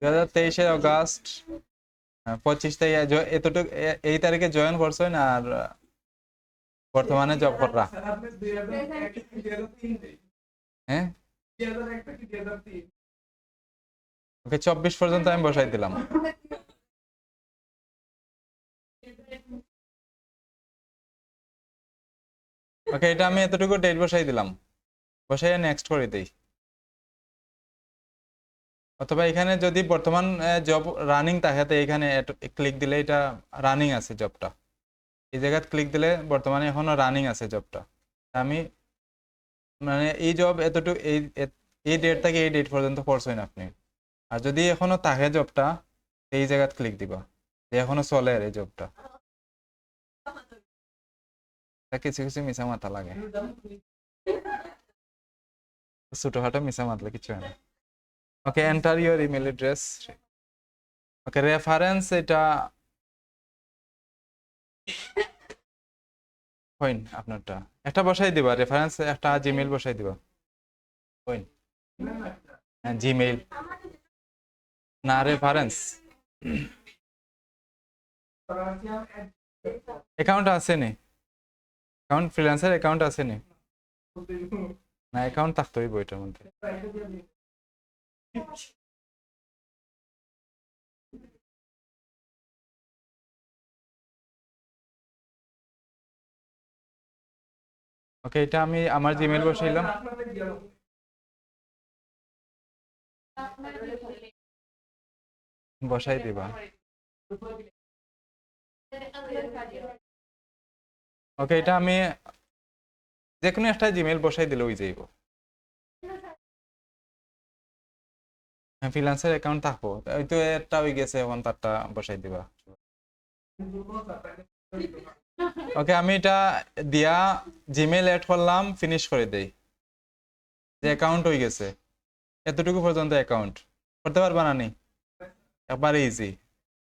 2023 অগাস্ট, 25 তারিখে এতটুকু, এই তারিখে জয়েন করছেন, আর বর্তমানে জব করা। হ্যাঁ, ওকে, 24 পর্যন্ত আমি বসাই দিলাম। ওকে, এটা আমি এতটুকু ডেট বসাই দিলাম, বসাই নেক্সট করে দিই। অথবা এখানে যদি বর্তমান জব রানিং থাকে তো এখানে ক্লিক দিলে এটা রানিং আছে জবটা, এই জায়গায় ক্লিক দিলে বর্তমানে এখনো রানিং আছে জবটা। আমি মানে এই জব এতটুকু, এই ডেট থেকে এই ডেট পর্যন্ত করছেন আপনি। আর যদি এখনো থাকে জবটা, এই জায়গায় ক্লিক দিবা যে এখনো চলে আর এই জবটা। কিছু কিছু মিশা মাথা লাগে, ছোটখাটো মিশা মাতলে কিছু হয় না। Okay, enter your email address. Okay, reference এটা হইন আপনারটা, একটা বসাই দিবা রেফারেন্স, একটা জিমেইল বসাই দিবা। হইন, হ্যাঁ, জিমেইল না, রেফারেন্স। অ্যাকাউন্ট আছে নি, অ্যাকাউন্ট, ফ্রিল্যান্সার অ্যাকাউন্ট আছে নি? না, অ্যাকাউন্ট থাকতে হইব এটার মধ্যে। ওকে, এটা আমি আমার জিমেইল বসাইলাম, বসাই দিবা। ওকে, এটা আমি যে কোনো একটা জিমেইল বসাই দিলে হয়ে যাইব। হ্যাঁ, ফ্রিল্যান্সার অ্যাকাউন্ট থাকবো, ওই তো একটা হয়ে গেছে, এখন তারটা বসাই দিবা। ওকে, আমি এটা দিয়া জিমেইল অ্যাড করলাম, ফিনিশ করে দেই, যে অ্যাকাউন্ট হয়ে গেছে। এতটুকু পর্যন্ত অ্যাকাউন্ট করতে পারবা না নি? একবারে ইজি,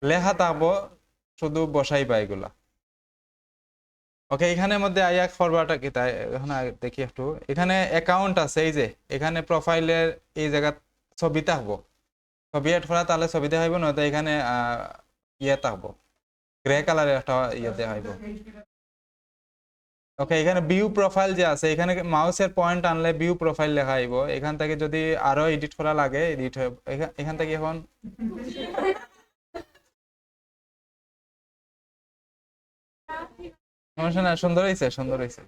লেখা থাকবো, শুধু বসাইবা এগুলা। ওকে, এখানের মধ্যে আইয়া করবাটা কি তাই এখন দেখি একটু। এখানে অ্যাকাউন্ট আছে, এই যে এখানে প্রোফাইলের এই জায়গা ছবি থাকবো, ছবি এড করা, তাহলে ছবি দেখাইব, নয়তো এখানে ইয়ে থাকবো, গ্রে কালারের একটা ইয়ে দেখাইব। ওকে, এখানে ভিউ প্রোফাইল যে আছে, এখানে মাউসের পয়েন্ট আনলে ভিউ প্রোফাইল লেখা আইব। এখান থেকে যদি আরো এডিট করা লাগে এডিট হয়, এখান থেকে এখন সমস্যা না, সুন্দর হয়েছে, সুন্দর হয়েছে।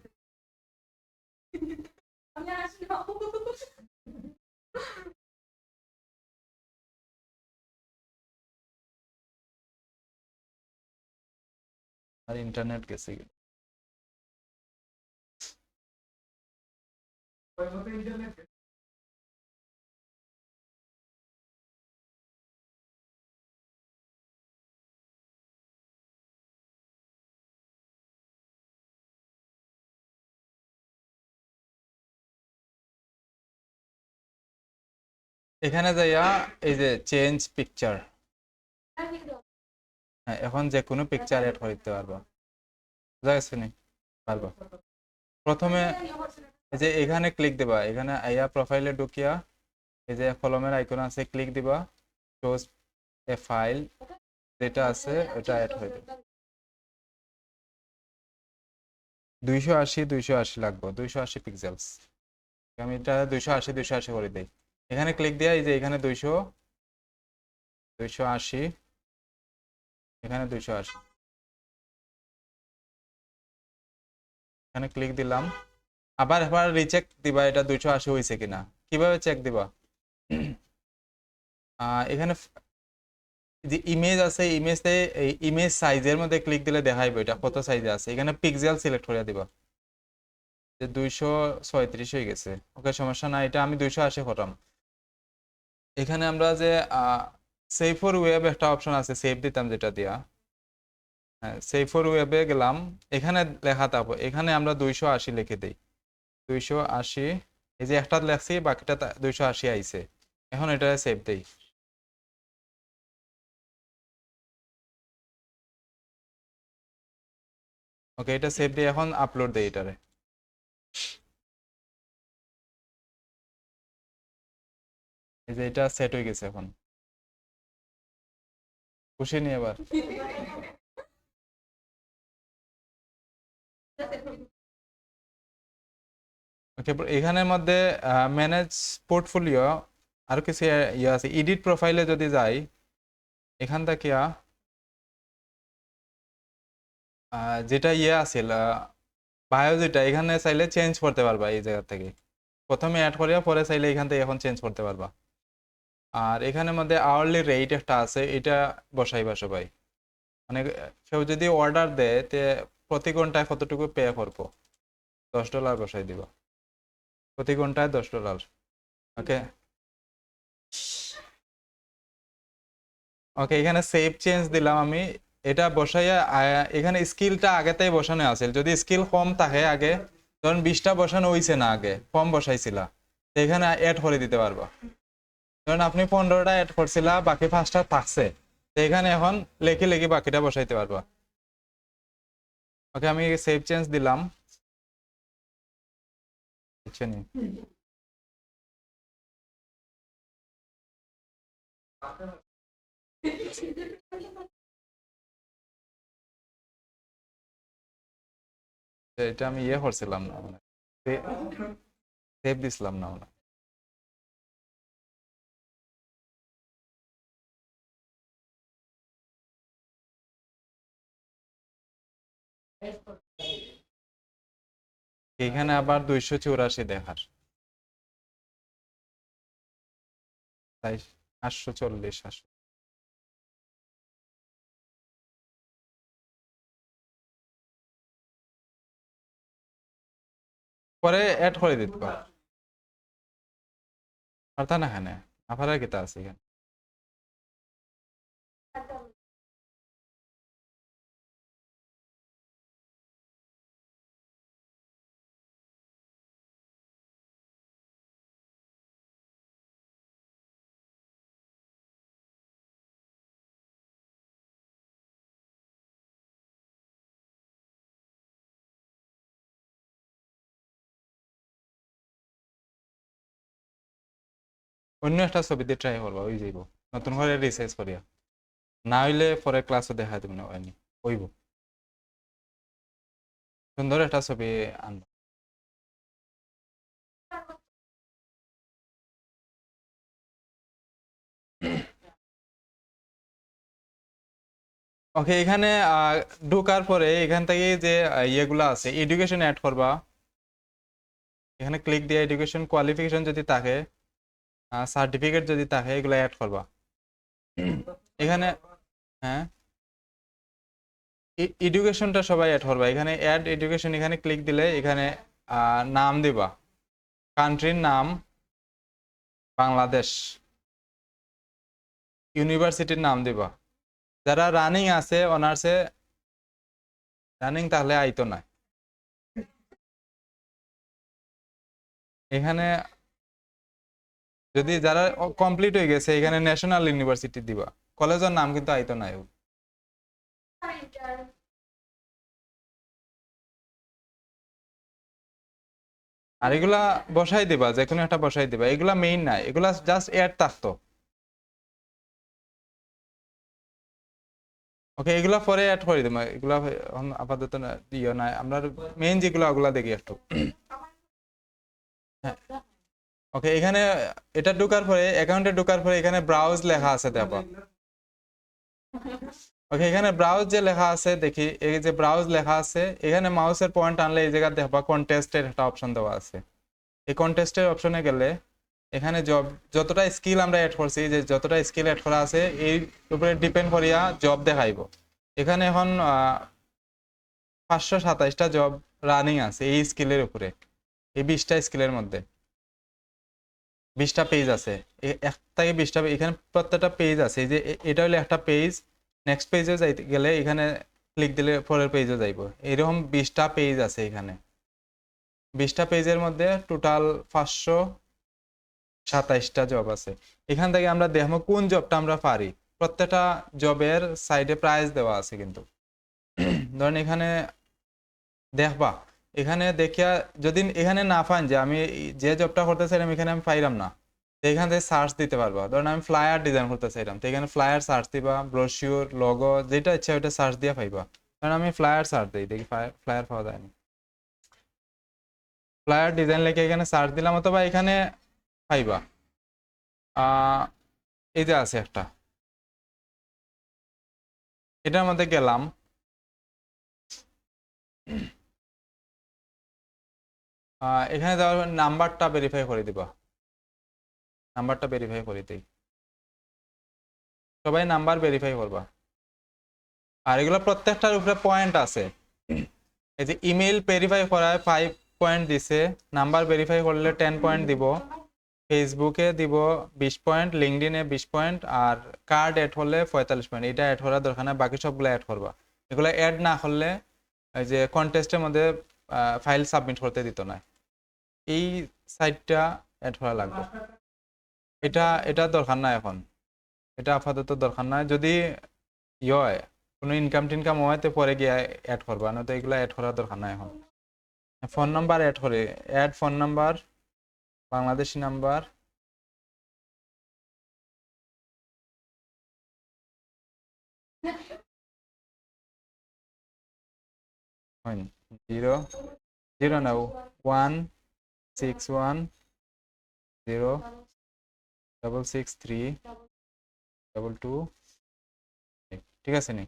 আর ইন্টারনেট গেছে কি? এখানে যাইয়া এই যে চেঞ্জ পিকচার, হ্যাঁ, এখন যে কোনো পিকচার এড করে দিতে পারবা, বুঝা গেছে নি? পারবা। প্রথমে এই যে এখানে ক্লিক দিবা, এখানে আইয়া প্রোফাইলে ঢুকিয়া এই যে কলমের আইকন আছে, ক্লিক দিবা, চুজ এ ফাইল, যেটা আছে ওটা অ্যাড হয়ে যাবে। 280 লাগবে, 280 পিক্সেলস। আমি এটা 280 করে দিই। এখানে ক্লিক দিয়া এই যে এখানে 280, এখানে 280, এখানে ক্লিক দিলাম। আবার এবার রিচেক দিবা এটা 280 হয়েছে কিনা। কিভাবে চেক দিবা? এখানে যে ইমেজ আছে, ইমেজে এই ইমেজ সাইজের মধ্যে ক্লিক দিলে দেখাইবে এটা কত সাইজে আছে। এখানে পিক্সেল সিলেক্ট করে দিবা, যে 236 হয়ে গেছে। ওকে, সমস্যা নাই, এটা আমি 280 করলাম। এখানে আমরা যে সেভ ফর ওয়েব একটা অপশন আছে, সেভ দিতাম যেটা দিয়া, হ্যাঁ, সেভ ফর ওয়েবে গেলাম। এখানে লেখা থাকবো, এখানে আমরা 280 লিখে দিই, 280। এই যে একটা লেখছি, বাকিটা 280 আইছে। এখন এটা সেভ দেই। ওকে, এটা সেভ দিয়ে এখন আপলোড দেই এটারে। এই যে এটা সেট হয়ে গেছে এখন, খুশি নি এবার? ওকে, এখানের মধ্যে ম্যানেজ পোর্টফোলিও আর কিছু ইয়ে আছে। এডিট প্রোফাইলে যদি যাই, এখান থেকে যেটা ইয়ে আছিল বায়ো, যেটা এখানে চাইলে চেঞ্জ করতে পারবা এই জায়গা থেকে। প্রথমে অ্যাড করিয়া পরে চাইলে এখান থেকে এখন চেঞ্জ করতে পারবা। আর এখানের মধ্যে আওয়ারলি রেট একটা আছে, এটা বসাইবা সবাই। মানে কেউ যদি অর্ডার দেয় তে প্রতি ঘন্টায় কতটুকু পে করবো, $10 বসাই দিবা, প্রতি ঘন্টায় $10। ওকে, ওকে, এখানে সেভ চেঞ্জ দিলাম আমি। এটা বসাইয়া এখানে স্কিলটা আগেতেই বসানো আছে, যদি স্কিল কম থাকে আগে, ধরুন 20টা বসানো হয়েছে না, আগে কম বসাইছিলা, তো এখানে অ্যাড করে দিতে পারবা। ধরুন আপনি 15টা অ্যাড করছিলা, বাকি 5টা থাকছে, তো এখানে এখন লেখি লেখি বাকিটা বসাইতে পারবা। ওকে, আমি সেভ চেঞ্জ দিলাম, বুঝছেন? এটা আমি ইয়ে করছিলাম না, মানে সেভ দিছিলাম না মানে। এখানে আবার 284 দেখার, তাই 840। পরে অ্যাড করে দিতে পারো আর তা না এখানে আপনার কিতা আছে এখানে অন্য একটা ছবি দিয়ে ট্রাই করবা ওই যাইব নতুন করে রিসার্চ করিয়া না হইলে পরে ক্লাসও দেখা দেব না হয়নি হইব সুন্দর একটা ছবি আনবা ওকে এখানে ঢোকার পরে এখান থেকে যে ইয়েগুলো আছে এডুকেশন অ্যাড করবা এখানে ক্লিক দিয়ে এডুকেশন কোয়ালিফিকেশন যদি থাকে সার্টিফিকেট যদি থাকে এগুলো অ্যাড করবা এখানে হ্যাঁ এডুকেশনটা সবাই অ্যাড করবা এখানে অ্যাড এডুকেশন এখানে ক্লিক দিলে এখানে নাম দিবা কান্ট্রির নাম বাংলাদেশ ইউনিভার্সিটির নাম দিবা যারা রানিং আছে অনার্সে রানিং তাহলে আইতো না এখানে যদি যারা কমপ্লিট হয়ে গেছে এখানে ন্যাশনাল ইউনিভার্সিটি দিবা কলেজের নাম কিন্তু আইতো না আর এগুলা বসাই দিবা যে কোনো একটা বসাই দিবা এগুলা মেইন না এগুলা জাস্ট অ্যাড থাকতো ওকে এগুলা পরে অ্যাড করে দিবা এগুলা আপাতত ইয়ে নাই আমরা মেইন যেগুলো ওগুলা দেখি একটু হ্যাঁ ওকে এখানে এটা ঢোকার পরে অ্যাকাউন্টে ঢোকার পরে এখানে ব্রাউজ লেখা আছে দেখো ওকে এখানে ব্রাউজ যে লেখা আছে দেখি এই যে ব্রাউজ লেখা আছে এখানে মাউসের পয়েন্ট আনলে এই জায়গা দেখবা কন্টেস্টের একটা অপশন দেওয়া আছে এই কন্টেস্টের অপশনে গেলে এখানে জব যতটা স্কিল আমরা অ্যাড করছি যে যতটা স্কিল অ্যাড করা আছে এই উপরে ডিপেন্ড করিয়া জব দেখাইব এখানে এখন 527টা জব রানিং আছে এই স্কিলের উপরে এই 20টা স্কিলের মধ্যে 20টা পেজ আছে এক থেকে 20টা এখানে প্রত্যেকটা পেজ আছে এই যে এটা হলো একটা পেজ নেক্সট পেজে যাইতে গেলে এখানে ক্লিক দিলে পরের পেজে যাইব এরকম 20টা পেজ আছে এখানে 20টা পেজের মধ্যে টোটাল 527টা জব আছে এখান থেকে আমরা দেখবো কোন জবটা আমরা পারি প্রত্যেকটা জবের সাইডে প্রাইস দেওয়া আছে কিন্তু ধরেন এখানে দেখবা এখানে দেখিয়া যদি এখানে না পান যে আমি যে জবটা করতে চাইলাম এখানে আমি পাইলাম না এখান থেকে সার্চ দিতে পারবা ধরেন আমি ফ্লায়ার ডিজাইন করতে চাইলাম তো এখানে ফ্লায়ার সার্চ দিবা ব্রোশিওর লোগো যেটা ইচ্ছা ওইটা সার্চ দিয়ে পাইবা কারণ আমি ফ্লায়ার সার্চ দিই দেখি ফ্লায়ার পাওয়া যায়নি ফ্লায়ার ডিজাইন লিখে এখানে সার্চ দিলাম অথবা এখানে পাইবা এই যে আছে একটা এটার মধ্যে গেলাম এখানে যাওয়ার নাম্বারটা ভেরিফাই করে দিবা নাম্বারটা ভেরিফাই করে দিই সবাই নাম্বার ভেরিফাই করবা আর এগুলো প্রত্যেকটার উপরে পয়েন্ট আছে এই যে ইমেল ভেরিফাই করায় 5 পয়েন্ট দিছে নাম্বার ভেরিফাই করলে 10 পয়েন্ট দিব ফেসবুকে দিব 20 পয়েন্ট লিঙ্কডইনে 20 পয়েন্ট আর কার্ড অ্যাড হলে 45 পয়েন্ট এটা অ্যাড করার দরকার নাই বাকি সবগুলো অ্যাড করবা এগুলো অ্যাড না করলে এই যে কন্টেস্টের মধ্যে ফাইল সাবমিট করতে দিত না এই সাইটটা অ্যাড করা লাগবে এটা এটা দরকার নাই এখন এটা আপাতত দরকার নাই যদি হয় কোনো ইনকাম টিনকাম হয় তো পরে গিয়ে অ্যাড করবা না তো এগুলো অ্যাড করার দরকার নাই এখন ফোন নাম্বার অ্যাড করে add phone number Bangladeshi number হয়নি 0 না 16106106632 ঠিক আছে নি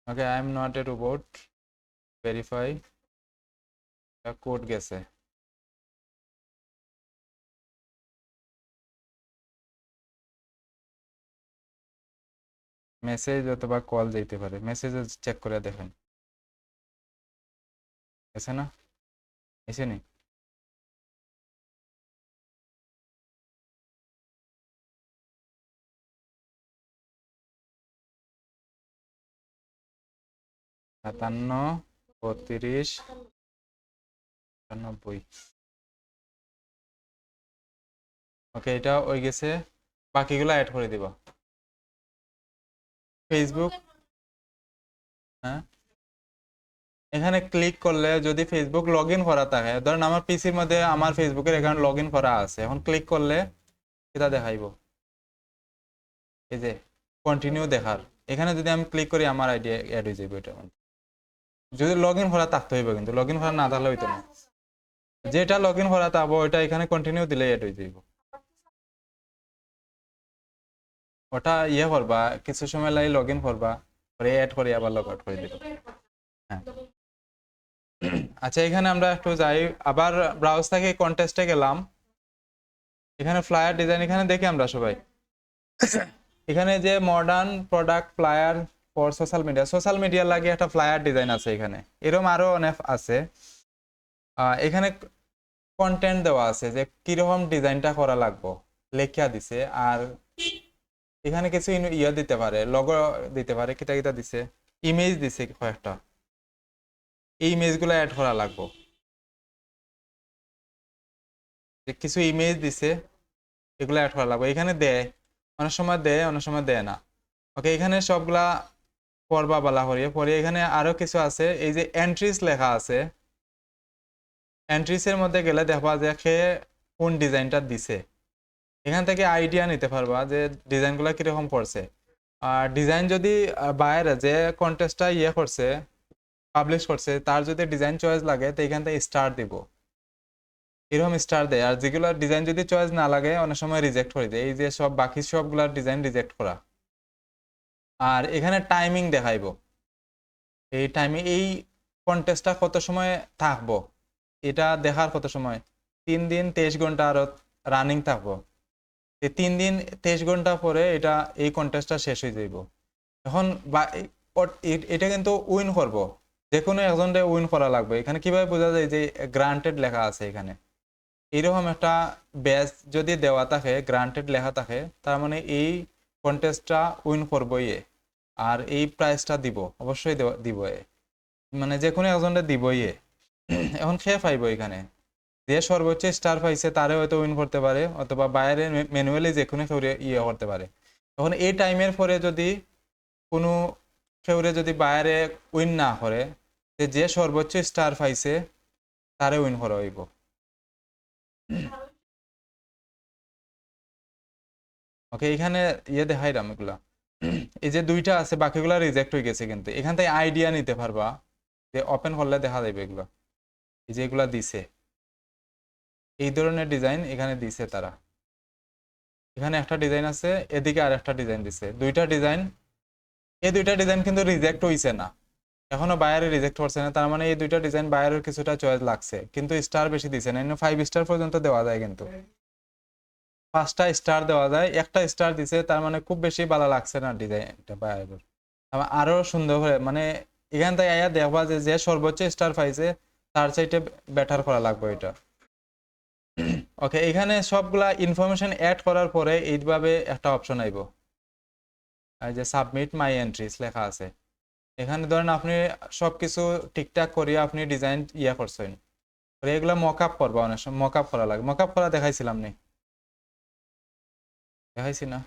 okay I am not a robot verify code গেছে মেসেজ অথবা কল যেতে পারে মেসেজ চেক করে দেখেন আছে না, এসে নি? সাতান্ন, 32, 90। ওকে, এটা হয়ে গেছে। বাকিগুলো অ্যাড করে দিব। ফেসবুক, হ্যাঁ, এখানে ক্লিক করলে যদি ফেসবুক লগ ইন করা থাকে, ধরেন আমার পিসির মধ্যে আমার ফেসবুকের অ্যাকাউন্ট লগ ইন করা আছে, এখন ক্লিক করলে এটা দেখাইব, এই যে কন্টিনিউ দেখার, এখানে যদি আমি ক্লিক করি আমার আইডি অ্যাড হয়ে যাবে এটা। যদি লগ ইন করা থাকতে হইব, কিন্তু লগ ইন করা না থাকলে হইতো না। যেটা লগ ইন করা থাকবো ওইটা এখানে কন্টিনিউ দিলে অ্যাড হয়ে যাইব। ওটা ইয়ে করবা, কিছু সময় লাগে লগ ইন করবা, পরে অ্যাড করে আবার লগ আউট করে দিবা। হ্যাঁ, আচ্ছা, এখানে আমরা একটু যাই, আবার ব্রাউজ থেকে কন্টেস্টে গেলাম। এখানে ফ্লায়ার ডিজাইন, এখানে দেখি আমরা সবাই, এখানে যে modern product flyer for social media লাগে একটা ফ্লায়ার ডিজাইন আছে, এখানে এরকম আরো অনেক আছে। এখানে কন্টেন্ট দেওয়া আছে যে কিরকম ডিজাইনটা করা লাগবে, লেখা দিছে। আর এখানে কিছু ইয়ে দিতে পারে, লগো দিতে পারে, কিটা কিটা দিছে, ইমেজ দিছে কয়েকটা, এই ইমেজগুলো অ্যাড করা লাগবে। কিছু ইমেজ দিছে, এগুলো অ্যাড করা লাগবে। এখানে দেয়, অনেক সময় দেয়, অনেক সময় দেয় না। ওকে, এখানে সবগুলা পড়বা বলা করিয়ে পরে, এখানে আরো কিছু আছে, এই যে এন্ট্রিস লেখা আছে, এন্ট্রিসের মধ্যে গেলে দেখবা যে সে কোন ডিজাইনটা দিছে, এখান থেকে আইডিয়া নিতে পারবা যে ডিজাইনগুলো কিরকম করছে। আর ডিজাইন যদি বাইরে যে কন্টেস্টটা ইয়ে করছে, পাবলিশ করছে, তার যদি ডিজাইন চয়েস লাগে তো এখান থেকে স্টার দিব, এরকম স্টার দেয়। আর যেগুলো ডিজাইন যদি চয়েস না লাগে অনেক সময় রিজেক্ট করে দেয়, এই যে সব বাকি সবগুলার ডিজাইন রিজেক্ট করা। আর এখানে টাইমিং দেখাইবো, এই টাইমিং, এই কন্টেস্টটা কত সময় থাকবো এটা দেখার, কত সময়, 3 দিন 23 ঘন্টা আরো রানিং থাকবো। 3 দিন 23 ঘন্টা পরে এটা, এই কন্টেস্টটা শেষ হয়ে যাইব। এখন এটা কিন্তু উইন করব, যে কোনো একজনকে উইন করা লাগবে। এখানে কিভাবে বোঝা যায় যে গ্রান্টেড লেখা আছে এখানে, এইরকম একটা ব্যাচ যদি দেওয়া থাকে, গ্রান্টেড লেখা থাকে, তার মানে এই কন্টেস্টটা উইন করবই এ, আর এই প্রাইসটা দিব, অবশ্যই দিব এ, মানে যে কোনো একজনকে দিবই এ। এখন খেয়ে পাইব, এখানে যে সর্বোচ্চ স্টার পাইছে তারে হয়তো উইন করতে পারে, অথবা বাইরে ম্যানুয়ালি যে কোনো কেউ ইয়ে করতে পারে। তখন এই টাইমের পরে যদি কোনো কেউরে যদি বাইরে উইন না করে, যে সর্বোচ্চ স্টার পাইছে তারে উইন করা হইব। ওকে, এখানে ইয়ে দেখাইলাম এগুলা, এই যে দুইটা আছে, বাকিগুলা রিজেক্ট হয়ে গেছে, কিন্তু এখান থেকে আইডিয়া নিতে পারবা যে ওপেন করলে দেখা যাবে এগুলো, এই যে এগুলা দিছে, এই ধরনের ডিজাইন এখানে দিছে তারা। এখানে একটা ডিজাইন আছে, এদিকে আর একটা ডিজাইন দিছে, দুইটা ডিজাইন। এই দুইটা ডিজাইন কিন্তু রিজেক্ট হইছে না, এখনো বাইরে রিজেক্ট করছে না, তার মানে এই দুইটা ডিজাইন বাইরের কিছুটা চয়েস লাগছে, কিন্তু স্টার বেশি দিছে না, 5 স্টার পর্যন্ত দেওয়া যায়, কিন্তু 5টা স্টার দেওয়া যায়, একটা স্টার দিছে, তার মানে খুব বেশি ভালো লাগছে না ডিজাইনটা বাইরের। আরো সুন্দর করে, মানে এখান থেকে আয়া দেখবা যে যে সর্বোচ্চ স্টার পাইছে তার চাইতে বেটার করা লাগবে এটা। ওকে, এখানে সবগুলা ইনফরমেশন অ্যাড করার পরে এইভাবে একটা অপশন আইব, এই যে সাবমিট মাই এন্ট্রিজ লেখা আছে। এখানে ধরেন আপনি সবকিছু ঠিকঠাক করিয়ে আপনি ডিজাইন ইয়া করছেন, এগুলা মক আপ করবা, অনেক সময় মক আপ করা লাগে। মক আপ করা দেখাইছিলাম নি? দেখাইছি না?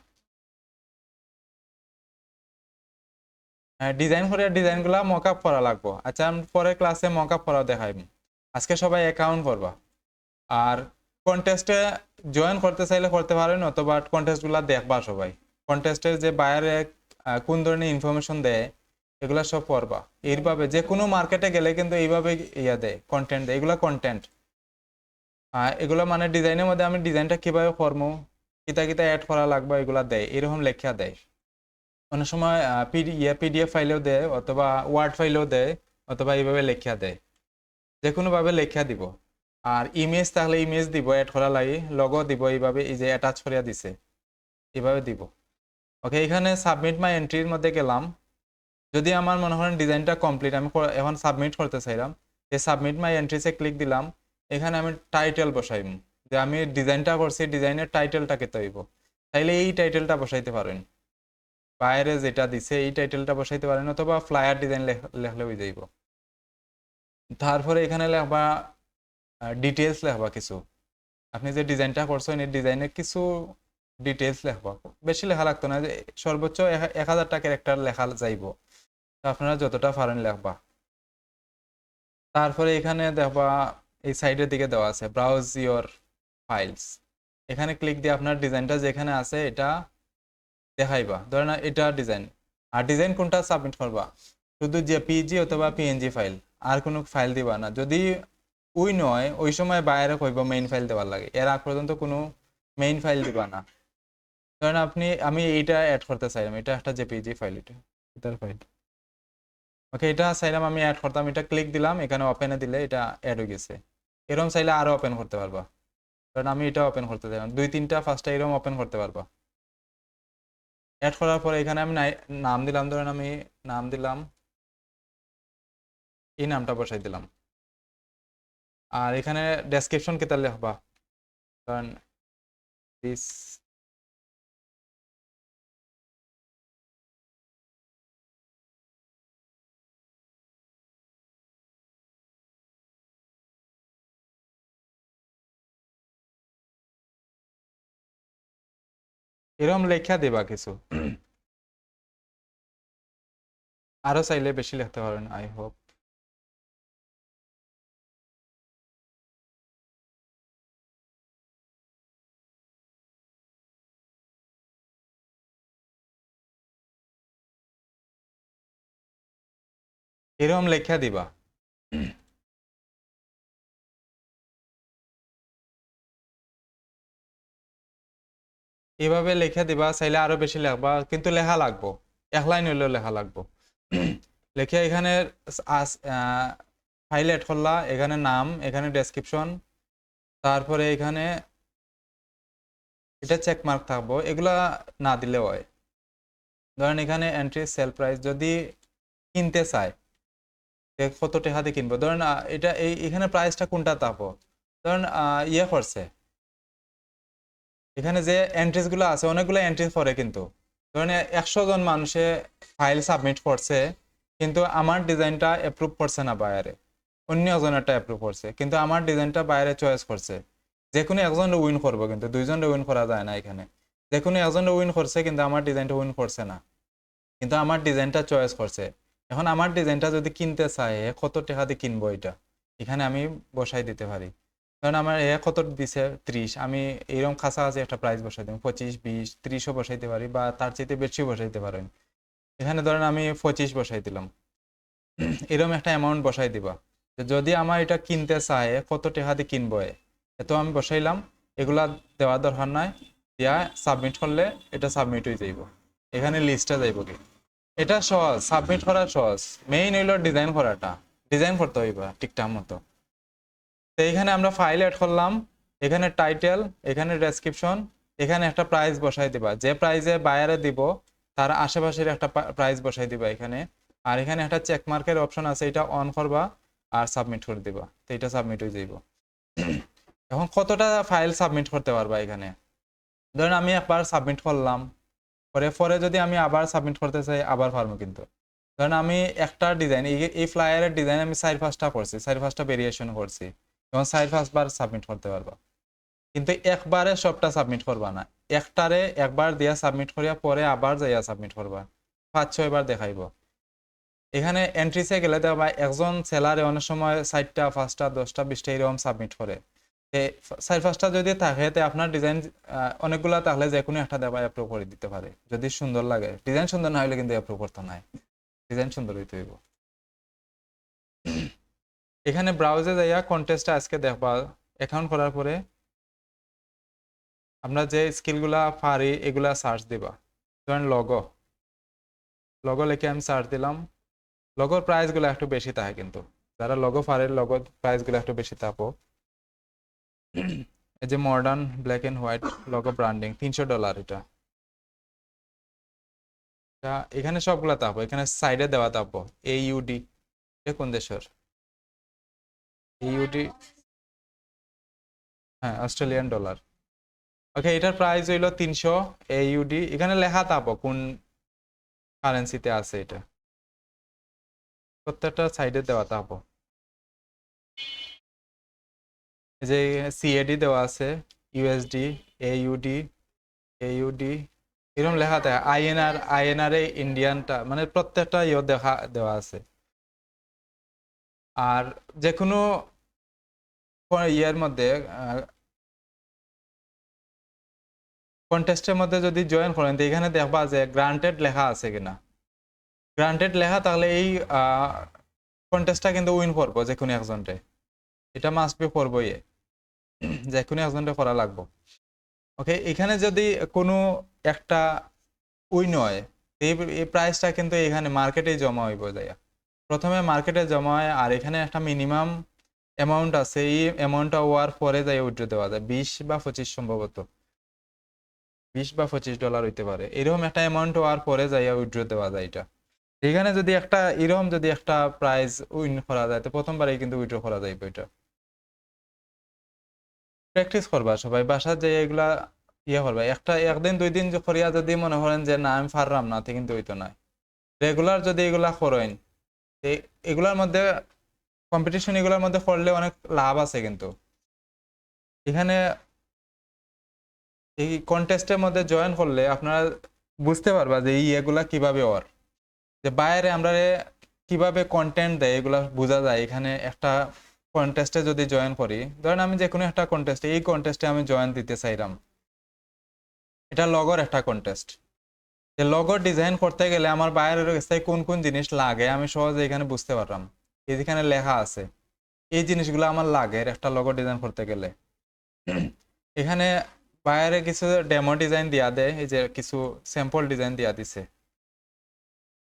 হ্যাঁ, ডিজাইন করে ডিজাইনগুলা মক আপ করা লাগবো। আচ্ছা, আমি পরের ক্লাসে মক আপ করা দেখাইব। আজকে সবাই অ্যাকাউন্ট করবা। আর কন্টেস্টে জয়েন করতে চাইলে করতে পারেন, অথবা কন্টেস্টগুলো দেখবা সবাই, কন্টেস্টের যে বাইরে কোন ধরনের ইনফরমেশন দেয় এগুলা সব পড়বা। এইভাবে যে কোনো মার্কেটে গেলে কিন্তু এইভাবে ইয়া দেয়, কন্টেন্ট দেয়, এগুলা কন্টেন্ট। এগুলো মানে ডিজাইনের মধ্যে আমি ডিজাইনটা কিভাবে করবো, কিতা কিতা অ্যাড করা লাগবে, এগুলা দেয়, এরকম লেখা দেয়। অনেক সময় পিডিএফ ফাইলেও দেয়, অথবা ওয়ার্ড ফাইলেও দেয়, অথবা এইভাবে লেখা দেয়, যে কোনোভাবে লেখা দিব। আর ইমেজ তাহলে ইমেজ দিব অ্যাড করা লাগে, লগো দিব, এইভাবে এই যে অ্যাটাচ করিয়া দিছে এইভাবে দিব। ওকে, এখানে সাবমিট মাই এন্ট্রির মধ্যে গেলাম। যদি আমার মনে করেন ডিজাইনটা কমপ্লিট, আমি এখন সাবমিট করতে চাইলাম, সাবমিট মাই এন্ট্রিসে ক্লিক দিলাম, এখানে আমি টাইটেল বসাইম, যে আমি ডিজাইনটা করছি ডিজাইনের টাইটেলটাকে তৈব, তাইলে এই টাইটেলটা বসাইতে পারেন, বাইরে যেটা দিছে এই টাইটেলটা বসাইতে পারেন, অথবা ফ্লায়ার ডিজাইন লেখলে হয়ে যাইব। তারপরে এখানে লেখবা ডিটেলস লেখবা কিছু, আপনি যে ডিজাইনটা করছেন এই ডিজাইনের কিছু ডিটেলস লেখবা, বেশি লেখা লাগতো না, যে সর্বোচ্চ 1000টা ক্যারেক্টার লেখা যাইব, তো আপনারা যতটা পারেন লেখবা। তারপরে এখানে দেখবা এই সাইডের দিকে দেওয়া আছে ব্রাউজ ইওর ফাইলস, এখানে ক্লিক দিয়ে আপনার ডিজাইনটা যেখানে আছে এটা দেখাইবা, ধরেন এটা ডিজাইন, আর ডিজাইন কোনটা সাবমিট করবা, শুধু জেপিজি অথবা পিএনজি ফাইল, আর কোনো ফাইল দিবা না, যদি ওই নয় ওই সময় বাইরে কইব মেইন ফাইল দেওয়ার লাগে, এর আগ পর্যন্ত কোনো মেইন ফাইল দিবা না। ধরেন আমি এইটা অ্যাড করতে চাইলাম, এটা একটা জেপিজি ফাইল, এটার ফাইল, ওকে এটা চাইলাম আমি অ্যাড করতাম, এটা ক্লিক দিলাম, এখানে ওপেনে দিলে এটা অ্যাড হয়ে গেছে। এরকম চাইলে আরো ওপেন করতে পারবা, কারণ আমি এটা ওপেন করতে চাইলাম, 2-3টা 5টা এরকম ওপেন করতে পারবা। অ্যাড করার পরে এখানে আমি নাম দিলাম, ধরেন আমি নাম দিলাম, এই নামটা বসাই দিলাম। আর এখানে ডেসক্রিপশন কেতা লিখবা, কারণ দিস এরকম লেখা দিবা কিছু, আরো চাইলে বেশি লিখতে পারেন, আই হোপ। এরকম লেখা দিবা। এভাবে লেখা দিবা, চাইলে আরো বেশি লেখবা, কিন্তু লেখা লাগবো, 1 লাইন হইলেও লেখা লাগবো। লেখা এখানে ফাইল এড করলা, এখানে নাম, এখানে ডেসক্রিপশন, তারপরে এখানে এটা চেক মার্ক থাকবো, এগুলা না দিলে হয়। ধরেন এখানে এন্ট্রি সেল প্রাইস, যদি কিনতে চায় কত টাকা দিয়ে কিনবো, ধরেন এটা এখানে প্রাইসটা কোনটা থাকবো, ধরেন ইয়ে করছে, এখানে যে এন্ট্রিস গুলো আছে অনেকগুলো এন্ট্রি করে, কিন্তু ধরেন 100 জন মানুষে ফাইল সাবমিট করছে, কিন্তু আমার ডিজাইনটা অ্যাপ্রুভ করছে না বাইরে, অন্য একজনেরটা অ্যাপ্রুভ করছে, কিন্তু আমার ডিজাইনটা বাইরে চয়েস করছে। যে কোনো একজন উইন করবো, কিন্তু দুইজনে উইন করা যায় না এখানে, যে কোনো একজন উইন করছে কিন্তু আমার ডিজাইনটা উইন করছে না, কিন্তু আমার ডিজাইনটা চয়েস করছে। এখন আমার ডিজাইনটা যদি কিনতে চায় কত টাকা দিয়ে কিনবো, এটা এখানে আমি বসাই দিতে পারি, কারণ আমার কত দিছে 30, আমি এইরকম কাছাকাছি একটা প্রাইস বসাই দিই, 25, 20, 30ও বসাইতে পারি, বা তার চাইতে বেশি বসাইতে পারেন। এখানে ধরেন আমি 25 বসাই দিলাম, এরকম একটা অ্যামাউন্ট বসাই দিবা, যদি আমার এটা কিনতে চায় কত টাকা দিয়ে কিনবো, এত আমি বসাইলাম, এগুলা দেওয়ার দরকার নাই, দিয়া সাবমিট করলে এটা সাবমিট হয়ে যাইব, এখানে লিস্টটা যাইব কি। এটা সহজ, সাবমিট করা সহজ, মেইন হইলো ডিজাইন করাটা, ডিজাইন করতে হইবা ঠিকঠাক মতো। তো এখানে আমরা ফাইল এড করলাম, এখানে টাইটেল, এখানে ডেসক্রিপশন, এখানে একটা প্রাইস বসাই দিবা, যে প্রাইসে বায়ারে দিব তার আশেপাশের একটা প্রাইস বসাই দিবা এখানে, আর এখানে একটা চেক মার্কের অপশন আছে, এটা অন করবা আর সাবমিট করে দিবা, তো এটা সাবমিট হয়ে যাইব। এখন কতটা ফাইল সাবমিট করতে পারবা এখানে, ধরেন আমি একবার সাবমিট করলাম, পরে পরে যদি আমি আবার সাবমিট করতে চাই আবার পারবো, কিন্তু ধরেন আমি একটা ডিজাইন, এই ফ্লায়ারের ডিজাইন আমি 4-5টা করছি, 4-5টা ভেরিয়েশন করছি, এবং 4-5বার সাবমিট করতে পারবা, কিন্তু একবারে সবটা সাবমিট করবা না, একটারে একবার দিয়া সাবমিট করিয়া পরে আবার যাইয়া সাবমিট করবা, 5-6 বার দেখাইব। এখানে এন্ট্রিসে গেলে দেখবা একজন সেলারে অনেক সময় 4টা 5টা 10টা 20টা এরকম সাবমিট করে, 4-5টা যদি থাকে তে আপনার ডিজাইন অনেকগুলা তাহলে যে কোনো একটা দেবা অ্যাপ্রুভ করে দিতে পারে, যদি সুন্দর লাগে, ডিজাইন সুন্দর না হলে কিন্তু অ্যাপ্রুভ করতে নাই, ডিজাইন সুন্দর হইতে হইব। এখানে ব্রাউজে যাইয়া কন্টেস্টটা আজকে দেখবা, অ্যাকাউন্ট করার পরে আমরা যে স্কিলগুলা পারি এগুলা সার্চ দিবা, ধরেন লগো, লগো লিখে আমি সার্চ দিলাম, লগোর প্রাইসগুলো একটু বেশি থাকে, কিন্তু যারা লগো পারে লগোর প্রাইসগুলো একটু বেশি থাকো। এই যে modern black and white logo branding $300 এটা, এখানে সবগুলা থাকবো, এখানে সাইডে দেওয়া থাকবো AUD, এটা কোন দেশের, ইউডি, হ্যাঁ অস্ট্রেলিয়ান ডলার। ওকে, এটার প্রাইস হইলো 300 AUD। এখানে লেখা থাকবো কোন কারেন্সিতে আছে এটা, প্রত্যেকটা সাইডে দেওয়া থাকবো। এই যে CAD দেওয়া আছে, USD, AUD এরকম লেখা থাকে। INR এ ইন্ডিয়ানটা, মানে প্রত্যেকটা দেওয়া আছে। আর যে কোনো ইয়ের মধ্যে, কন্টেস্টের মধ্যে যদি জয়েন করেন, তো এখানে দেখবা যে গ্রান্টেড লেখা আছে কিনা। গ্রান্টেড লেখা তাহলে এই কন্টেস্টটা কিন্তু উইন করবো যে কোনো একজনকে, এটা মাস্ট বি করবোই, যে কোনো একজনকে করা লাগবো। ওকে, এখানে যদি কোনো একটা উইন হয়, এই প্রাইসটা কিন্তু এখানে মার্কেটেই জমা হইব যায়। প্রথমে মার্কেটে জমা হয়, আর এখানে একটা মিনিমাম অ্যামাউন্ট আছে, এই অ্যামাউন্টটা হওয়ার পরে যাই উইথড্র দেওয়া যায়, 20 বা 25 সম্ভবত, 20 বা $25 হইতে পারে। এরকম একটা অ্যামাউন্ট হওয়ার পরে যাই উইথড্র দেওয়া যায় এটা। এখানে যদি একটা এরকম যদি একটা প্রাইস উইন করা যায়, তো প্রথমবারই কিন্তু উইথড্র করা যাইবে এটা। প্র্যাকটিস করবা সবাই, বাসায় যে এগুলা ইয়ে করবা। একদিন 2 দিন করিয়া যদি মনে করেন যে না আমি পারলাম না, কিন্তু হইতো না। রেগুলার যদি এগুলা করেন, এগুলার মধ্যে কম্পিটিশন, এগুলোর মধ্যে করলে অনেক লাভ আছে। কিন্তু এখানে এই কন্টেস্টের মধ্যে জয়েন করলে আপনারা বুঝতে পারবা যে এগুলা কিভাবে যে বাইরে আমরা কিভাবে কন্টেন্ট দেয়, এগুলা বোঝা যায়। এখানে একটা কন্টেস্টে যদি জয়েন করি, ধরেন আমি যে কোনো একটা কন্টেস্টে, এই কন্টেস্টে আমি জয়েন দিতে চাইলাম, এটা লগর একটা কন্টেস্ট। যে লগর ডিজাইন করতে গেলে আমার বাইরের কাছে কোন কোন জিনিস লাগে আমি সহজে এখানে বুঝতে পারলাম। এখানে লেখা আছে এই জিনিসগুলো আমার লাগে একটা লগো ডিজাইন করতে গেলে। এখানে বাইরে কিছু ডেমো ডিজাইন দিয়া দেয়, এই যে কিছু স্যাম্পল ডিজাইন দিয়া দিছে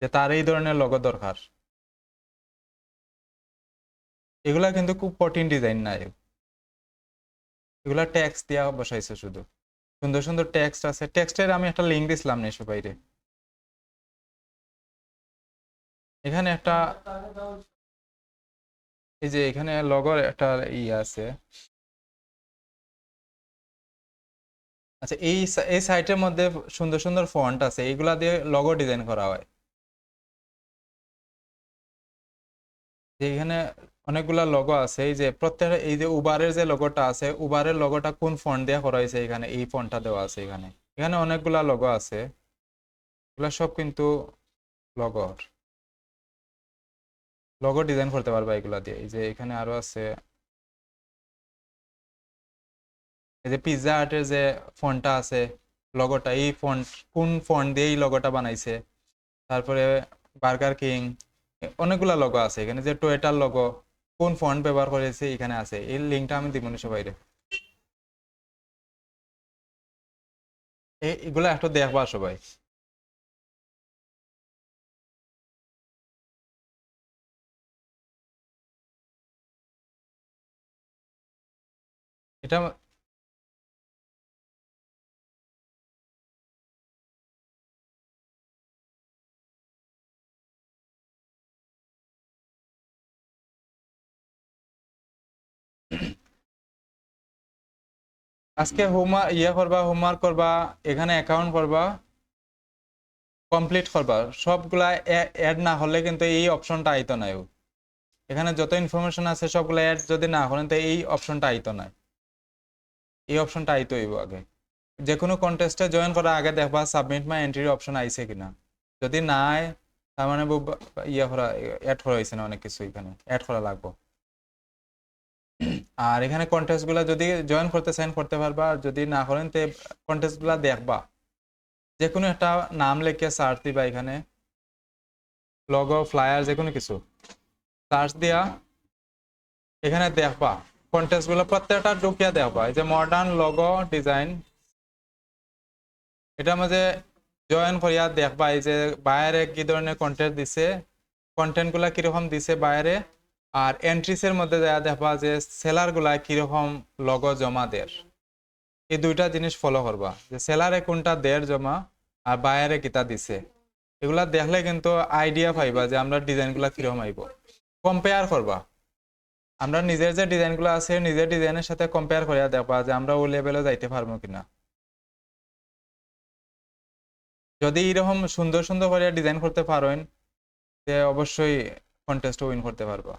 যে তার এই ধরনের লগো দরকার। এগুলা কিন্তু খুব কঠিন ডিজাইন নাই, এগুলা টেক্সট দিয়া বসাইছে শুধু, সুন্দর সুন্দর টেক্সট আছে। টেক্সটের আমি একটা লিঙ্ক দিছিলাম না সবাইরে। এখানে একটা, এই যে এখানে লগোর একটা আছে। আচ্ছা, এই সাইটের মধ্যে সুন্দর সুন্দর ফন্ট আছে, এগুলা দিয়ে লগো ডিজাইন করা হয়। যে এখানে অনেকগুলা লগো আছে, এই যে প্রত্যেকটা, এই যে উবারের যে লগোটা আছে, উবারের লগোটা কোন ফন্ট দিয়ে করা হয়েছে, এখানে এই ফন্টটা দেওয়া আছে। এখানে এখানে অনেকগুলা লগো আছে, এগুলা সব কিন্তু লগোর লগো ডিজাইন করতে পারবা এগুলা দিয়ে। এই যে এখানে আরো আছে, এই যে পিৎজা হাটের যে ফন্টটা আছে, লগোটা, এই ফন্ট কোন ফন্ট দিয়ে এই লগোটা বানাইছে। তারপরে বার্গার কিং, অনেকগুলা লগো আছে এখানে। যে টয়েটার লগো কোন ফন্ট ব্যবহার করেছে এখানে আছে, এই লিঙ্কটা আমি দিব না সবাই। এগুলা একটু দেখবা সবাই। এটা আজকে হোমওয়ার্ক করবা, এখানে অ্যাকাউন্ট করবা, কমপ্লিট করবা। সবগুলা অ্যাড না হলে কিন্তু এই অপশনটা আইতো না। এখানে যত ইনফরমেশন আছে সবগুলা অ্যাড যদি না করেন, তো এই অপশনটা আইতো না। এই অপশনটা আইতো হইব আগে। যে কোনো কন্টেস্টে জয়েন করার আগে দেখবা সাবমিট মাই এন্ট্রি অপশন আইছে কিনা। যদি না আয়, তার মানে অ্যাড করা হয়েছে না অনেক কিছু, এখানে অ্যাড করা লাগবে। আর এখানে কন্টেস্ট গুলা যদি জয়েন করতে চান করতে পারবা, আর যদি না করেন তো কন্টেস্ট গুলা দেখবা। যে কোনো একটা নাম লিখে সার্চ দিবা, এখানে লগো, ফ্লায়ার, যে কোনো কিছু সার্চ দিয়া এখানে দেখবা কন্টেস্ট গুলো প্রত্যেকটা ঢুকিয়া দেখবা। এই যে মডার্ন লগো ডিজাইন, এটার মাঝে জয়েন করিয়া দেখবা এই যে বাইরে কি ধরনের কন্টেন্ট দিছে, কন্টেন্ট গুলা কিরকম দিছে বাইরে। আর এন্ট্রিসের মধ্যে দেখবা যে সেলার গুলা কিরকম লগো জমা দেয়। এই দুইটা জিনিস ফলো করবা, যে সেলারে কোনটা দেড় জমা আর বাইরে কিতা দিছে। এগুলা দেখলে কিন্তু আইডিয়া পাইবা যে আমরা ডিজাইন গুলা কিরকম আইব। কম্পেয়ার করবা, আমরা নিজের যে ডিজাইনগুলো আছে নিজের ডিজাইনের সাথে কম্পেয়ার করে দেখবা যে আমরা ওই লেভেলে যাইতে পারবো কিনা। যদি এরকম সুন্দর সুন্দর করে ডিজাইন করতে পারেন তে অবশ্যই কন্টেস্ট উইন করতে পারবা।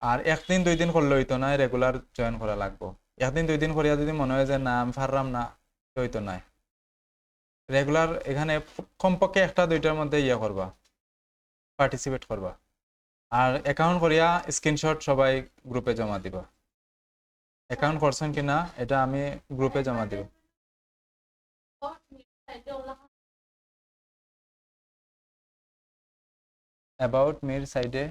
আর একদিন দুই দিন করলে হইতো না, রেগুলার জয়েন করা লাগবো। একদিন দুই দিন করিয়া যদি মনে হয় যে না আমি পারলাম না, তো হইতো না। রেগুলার এখানে কমপক্ষে একটা দুইটার মধ্যে ইয়ে করবা, পার্টিসিপেট করবা। আর অ্যাকাউন্ট করিয়া স্ক্রিনশট সবাই গ্রুপে জমা দিবা। অ্যাকাউন্ট করছেন কিনা এটা আমি গ্রুপে জমা দিব। অ্যাবাউট মির সাইডে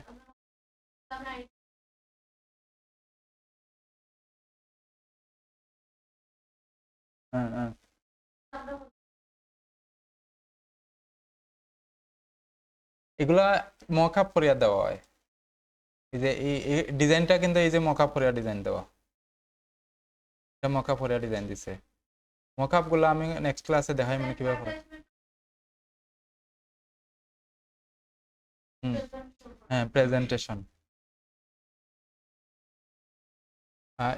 হ্যাঁ হ্যাঁ এগুলা মকআপ করিয়া দেওয়া হয়। এই যে এই ডিজাইনটা কিন্তু এই যে মকআপ করিয়া ডিজাইন দেওয়া, এটা মকআপ করিয়া ডিজাইন দিছে। মকআপ গুলো আমি নেক্সট ক্লাসে দেখাই মানে কিভাবে করে। হুম হ্যাঁ প্রেজেন্টেশন,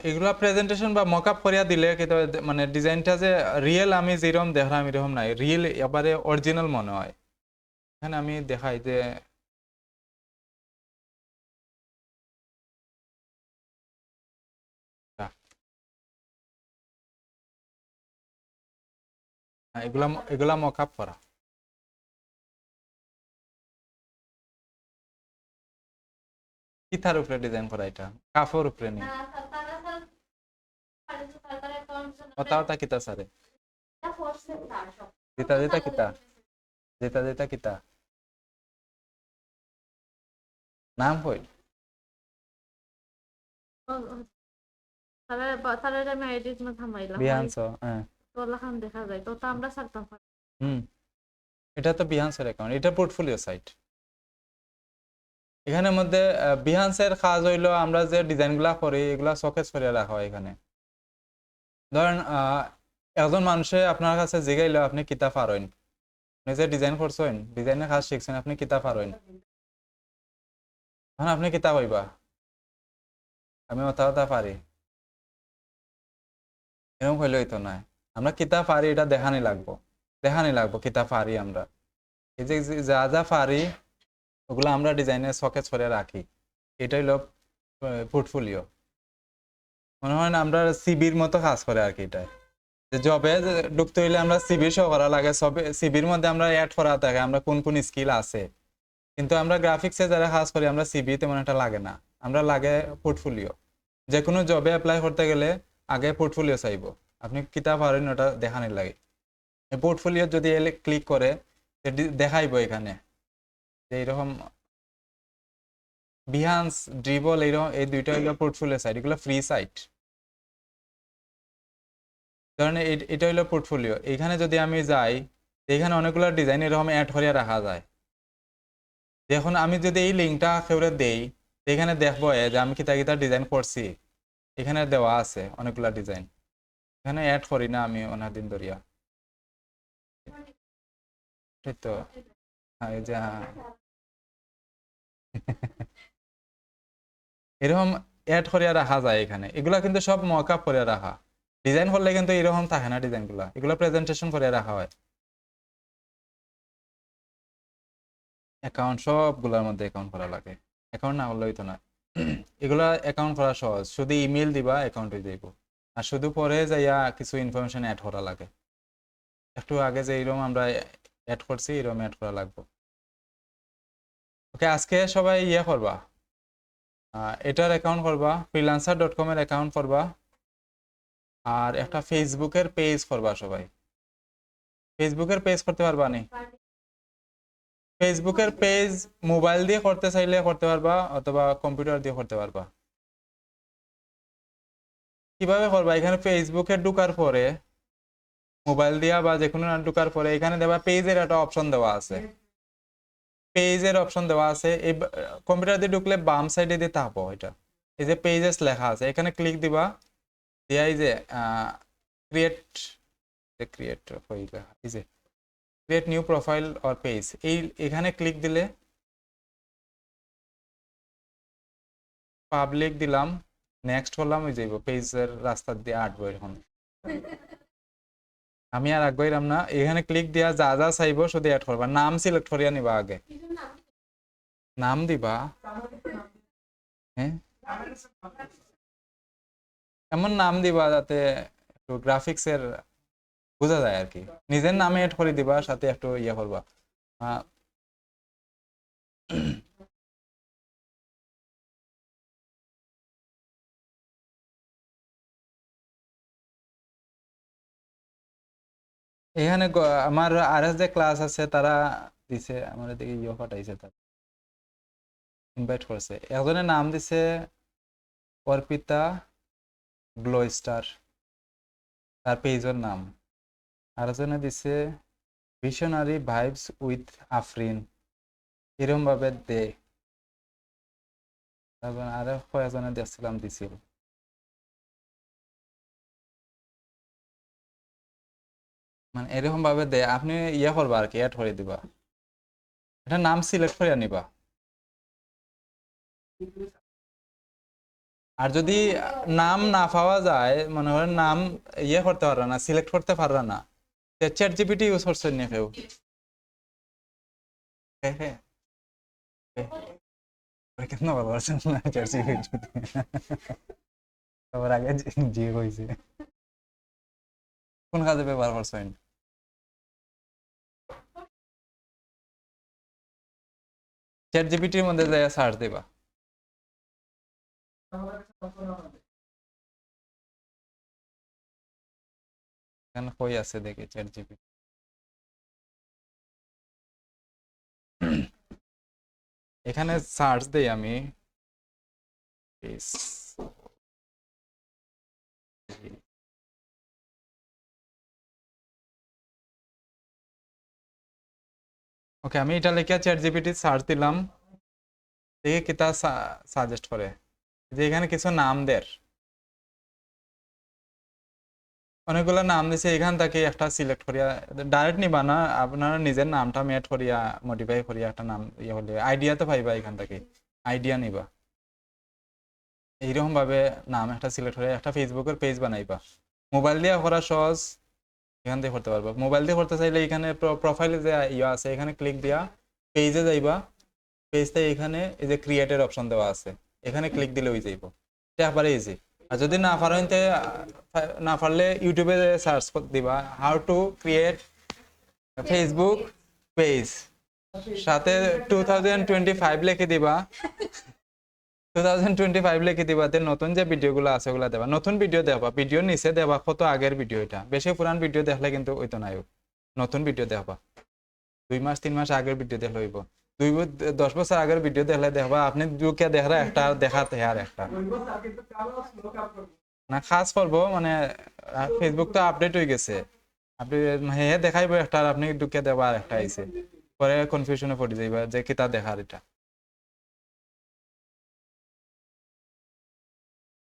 এগুলা প্রেজেন্টেশন বা মকআপ করিয়া দিলে কিন্তু মানে ডিজাইনটা যে রিয়েল আমি যেরকম দেখলাম এরকম নাই, রিয়েল এবারে অরিজিনাল মনে হয়। এখানে আমি দেখাই যে এগুলা এগুলা মকআপ করা। কিথার উপরে ডিজাইন করা এটা? কাফর উপরে নি? ওটা ওটা কিতা সারে যেটা যেটা কিতা যেটা যেটা কিতা নাম কই? তাহলে আমি আইডির মধ্যে থামাইলাম বিহান্স, হ্যাঁ তোলাখান দেখা যায় তো তা আমরা ছাড়তাম হুম এটা তো বিহান্সের অ্যাকাউন্ট, এটা পোর্টফোলিও সাইট। এখানের মধ্যে বিহান্সের কাজ হইলো আমরা যে ডিজাইনগুলা করি এগুলা শোকেস করে রাখা হয় এখানে। ধরেন একজন মানুষে আপনার কাছে জিগাইলো আপনি কিতা পারেন, আপনি যে ডিজাইন করছেন ডিজাইনের কাজ শিখছেন আপনি কিতা পারেন, এখন আপনি কিতা কইবা আমি ওটা ওটা পারি, এরকম হইলে হইতো না। আমরা কিতা পারি এটা দেখানি লাগবো, দেখানি লাগবো কিতা পারি আমরা। এই যে যা যা পারি ওগুলো আমরা ডিজাইনে শোকেস করে রাখি, এটাই হলো পোর্টফোলিও। মনে হয় না আমরা সিবির মতো কাজ করে আর কি। এটাই জবে ঢুকতে হইলে আমরা সিবি শো করা লাগে, সবে সিবির মধ্যে আমরা অ্যাড করা থাকে আমরা কোন কোন স্কিল আছে। কিন্তু আমরা গ্রাফিক্সে যারা কাজ করি আমরা সিবি তেমন একটা লাগে না, আমরা লাগে পোর্টফোলিও। যে কোনো জবে অ্যাপ্লাই করতে গেলে আগে পোর্টফোলিও চাইবো, আপনি কিতাব পারেন ওটা দেখানি লাগে। এই পোর্টফোলিও যদি এলে ক্লিক করে দেখাইবো এখানে যে এইরকম বিহান্স ড্রিবল এইরকম এই দুইটা হইলো পোর্টফোলিও সাইট, এগুলো ফ্রি সাইট। ধরেন এটা হইলো পোর্টফোলিও, এখানে যদি আমি যাই এখানে অনেকগুলো ডিজাইন এরকম অ্যাড করে রাখা যায়। এখন আমি যদি এই লিঙ্কটা কেউরে দেই এখানে দেখবো যে আমি কিতা কিতা ডিজাইন করছি, এখানে দেওয়া আছে অনেকগুলা ডিজাইন, এখানে অ্যাড করি না আমি অনেক দিন ধরিয়া। ঠিক তো এই যে এরকম অ্যাড করে রাখা যায় এখানে, এগুলা কিন্তু সব মকআপ করে রাখা। ডিজাইন করলে কিন্তু এরকম থাকে না ডিজাইনগুলা, এগুলো প্রেজেন্টেশন করে রাখা হয়। অ্যাকাউন্ট সবগুলোর মধ্যে অ্যাকাউন্ট করা লাগে, অ্যাকাউন্ট না হলেই তো না। এগুলা অ্যাকাউন্ট করা সহজ, শুধু ইমেল দিবা অ্যাকাউন্ট হয়ে যাইব। আর শুধু পরে যাইয়া কিছু ইনফরমেশন অ্যাড করা লাগে, একটু আগে যে এরকম আমরা অ্যাড করছি এরকম অ্যাড করা লাগবে। ওকে আজকে সবাই ইয়ে করবা, এটার অ্যাকাউন্ট করবা, freelancer.com এর অ্যাকাউন্ট করবা, আর একটা ফেসবুকের পেজ করবা। সবাই ফেসবুকের পেজ করতে পারবা নি? ফেসবুকের পেজ মোবাইল দিয়ে করতে চাইলে করতে পারবা অথবা কম্পিউটার দিয়ে করতে পারবা। কিভাবে করবা, এখানে ফেসবুকে ঢুকার পরে মোবাইল দিয়া বা যে কোনো ঢুকার পরে এখানে দেবা পেজের একটা অপশন দেওয়া আছে, পেজের অপশন দেওয়া আছে। এই কম্পিউটার দিয়ে ঢুকলে বাম সাইডে দিয়ে থাকবো এটা, এই যে পেজেস লেখা আছে এখানে ক্লিক দিবা, দিয়া এই যে ক্রিয়েট ক্রিয়েট এই যে create new profile or page, এই এখানে ক্লিক দিলে পাবলিক দিলাম, নেক্সট করলাম, ওই যাইব পেজের রাস্তা দিয়ে আটবো এখন। আমি আর আগ বাইরাম না, এখানে ক্লিক দিয়া যা যা চাইবো শুধু অ্যাড করবা, নাম সিলেক্ট করিয়া নিবা আগে, নাম দিবা। হ্যাঁ, এমন নাম দিবা যাতে একটু গ্রাফিক্স এর বোঝা যায় আর কি, নিজের নামে এড করে দিবা, সাথে একটু ইয়ে করবা। আহ, এখানে আমার আর এস যে ক্লাস আছে তারা দিছে, আমার এদিকে ইয়ে পাঠাইছে, তারা ইনভাইট করছে, একজনের নাম দিছে অর্পিতা গ্লো স্টার, তার পেজের নাম। আর একজনে দিছে ভিশনারি ভাইবস উইথ আফরিন, এরকম ভাবে দে। তারপর আরো কয়েকজনে দেখছিলাম দিছিল। মানে এরকম ভাবে দে, আপনি ইয়ে করবা আর কি, অ্যাড করে দিবা, এটা নাম সিলেক্ট করে নিবা। আর যদি নাম না পাওয়া যায়, মনে করেন নাম ইয়ে করতে পারবে না, সিলেক্ট করতে পারবে না, চ্যাট জিপিটি ইউজ করছেন না কেউ? হ্যাঁ হ্যাঁ, কেন ব্যবহার করছেন না চ্যাট জিপিটি? সবার আগে জি হয়েছে, কোন কাজে ব্যবহার করছেন? চ্যাট জিপিটির মধ্যে যাই সার্চ দিবা। এখানে কই আছে দেখি চ্যাট জিপিটি। এখানে সার্চ দেই আমি, ওকে, আমি এটা লিখে চ্যাট জিপিটি সার্চ দিলাম, দেখি কি তা সাজেস্ট করে, যে এখানে কিছু নাম দের, অনেকগুলো নাম দিছে, এখান থেকে একটা সিলেক্ট করিয়া ডাইরেক্ট নিবা না, আপনারা নিজের নামটা মেট করিয়া মডিফাই করিয়া একটা নাম ইয়ে হলে আইডিয়া তো পাইবা, এখান থেকে আইডিয়া নিবা, এইরকম ভাবে নাম একটা সিলেক্ট করে একটা ফেসবুকের পেজ বানাইবা। মোবাইল দিয়ে করা সহজ, এখান থেকে করতে পারবা। মোবাইল দিয়ে করতে চাইলে এখানে প্রোফাইলে যে ইয়ে আছে এখানে ক্লিক দিয়া পেজে যাইবা, পেজটা এখানে এই যে ক্রিয়েটের অপশন দেওয়া আছে, এখানে ক্লিক দিলে হয়ে যাইব, এটা একবারে ইজি। আর যদি না পারেন না পারলে ইউটিউবে সার্চ দিবা how to create Facebook page, সাথে 2025 লিখে দিবা, 2025 লিখে দিবা, নতুন যে ভিডিওগুলো আছে ওগুলো দেবা, নতুন ভিডিও দেবা, ভিডিও নিচে দেবা কত আগের ভিডিও, এটা বেশি পুরান ভিডিও দেখলে কিন্তু ওইতো নাই, নতুন ভিডিও দেবা, 2 মাস 3 মাস আগের ভিডিও দেখলে হইব, 10 বছর আগের ভিডিও দেখলে দেখবা আপনি দুকে দেখরা একটা দেখাতে আর একটা না খাস করবো, মানে ফেসবুক তো আপডেট হয়ে গেছে, আপনি হ্যাঁ দেখাইবো একটা, আর আপনি ঢুকে দেবা আর একটা আইছে, পরে কনফিউশনে পড়ে যাইবা যে কিতা দেখার এটা।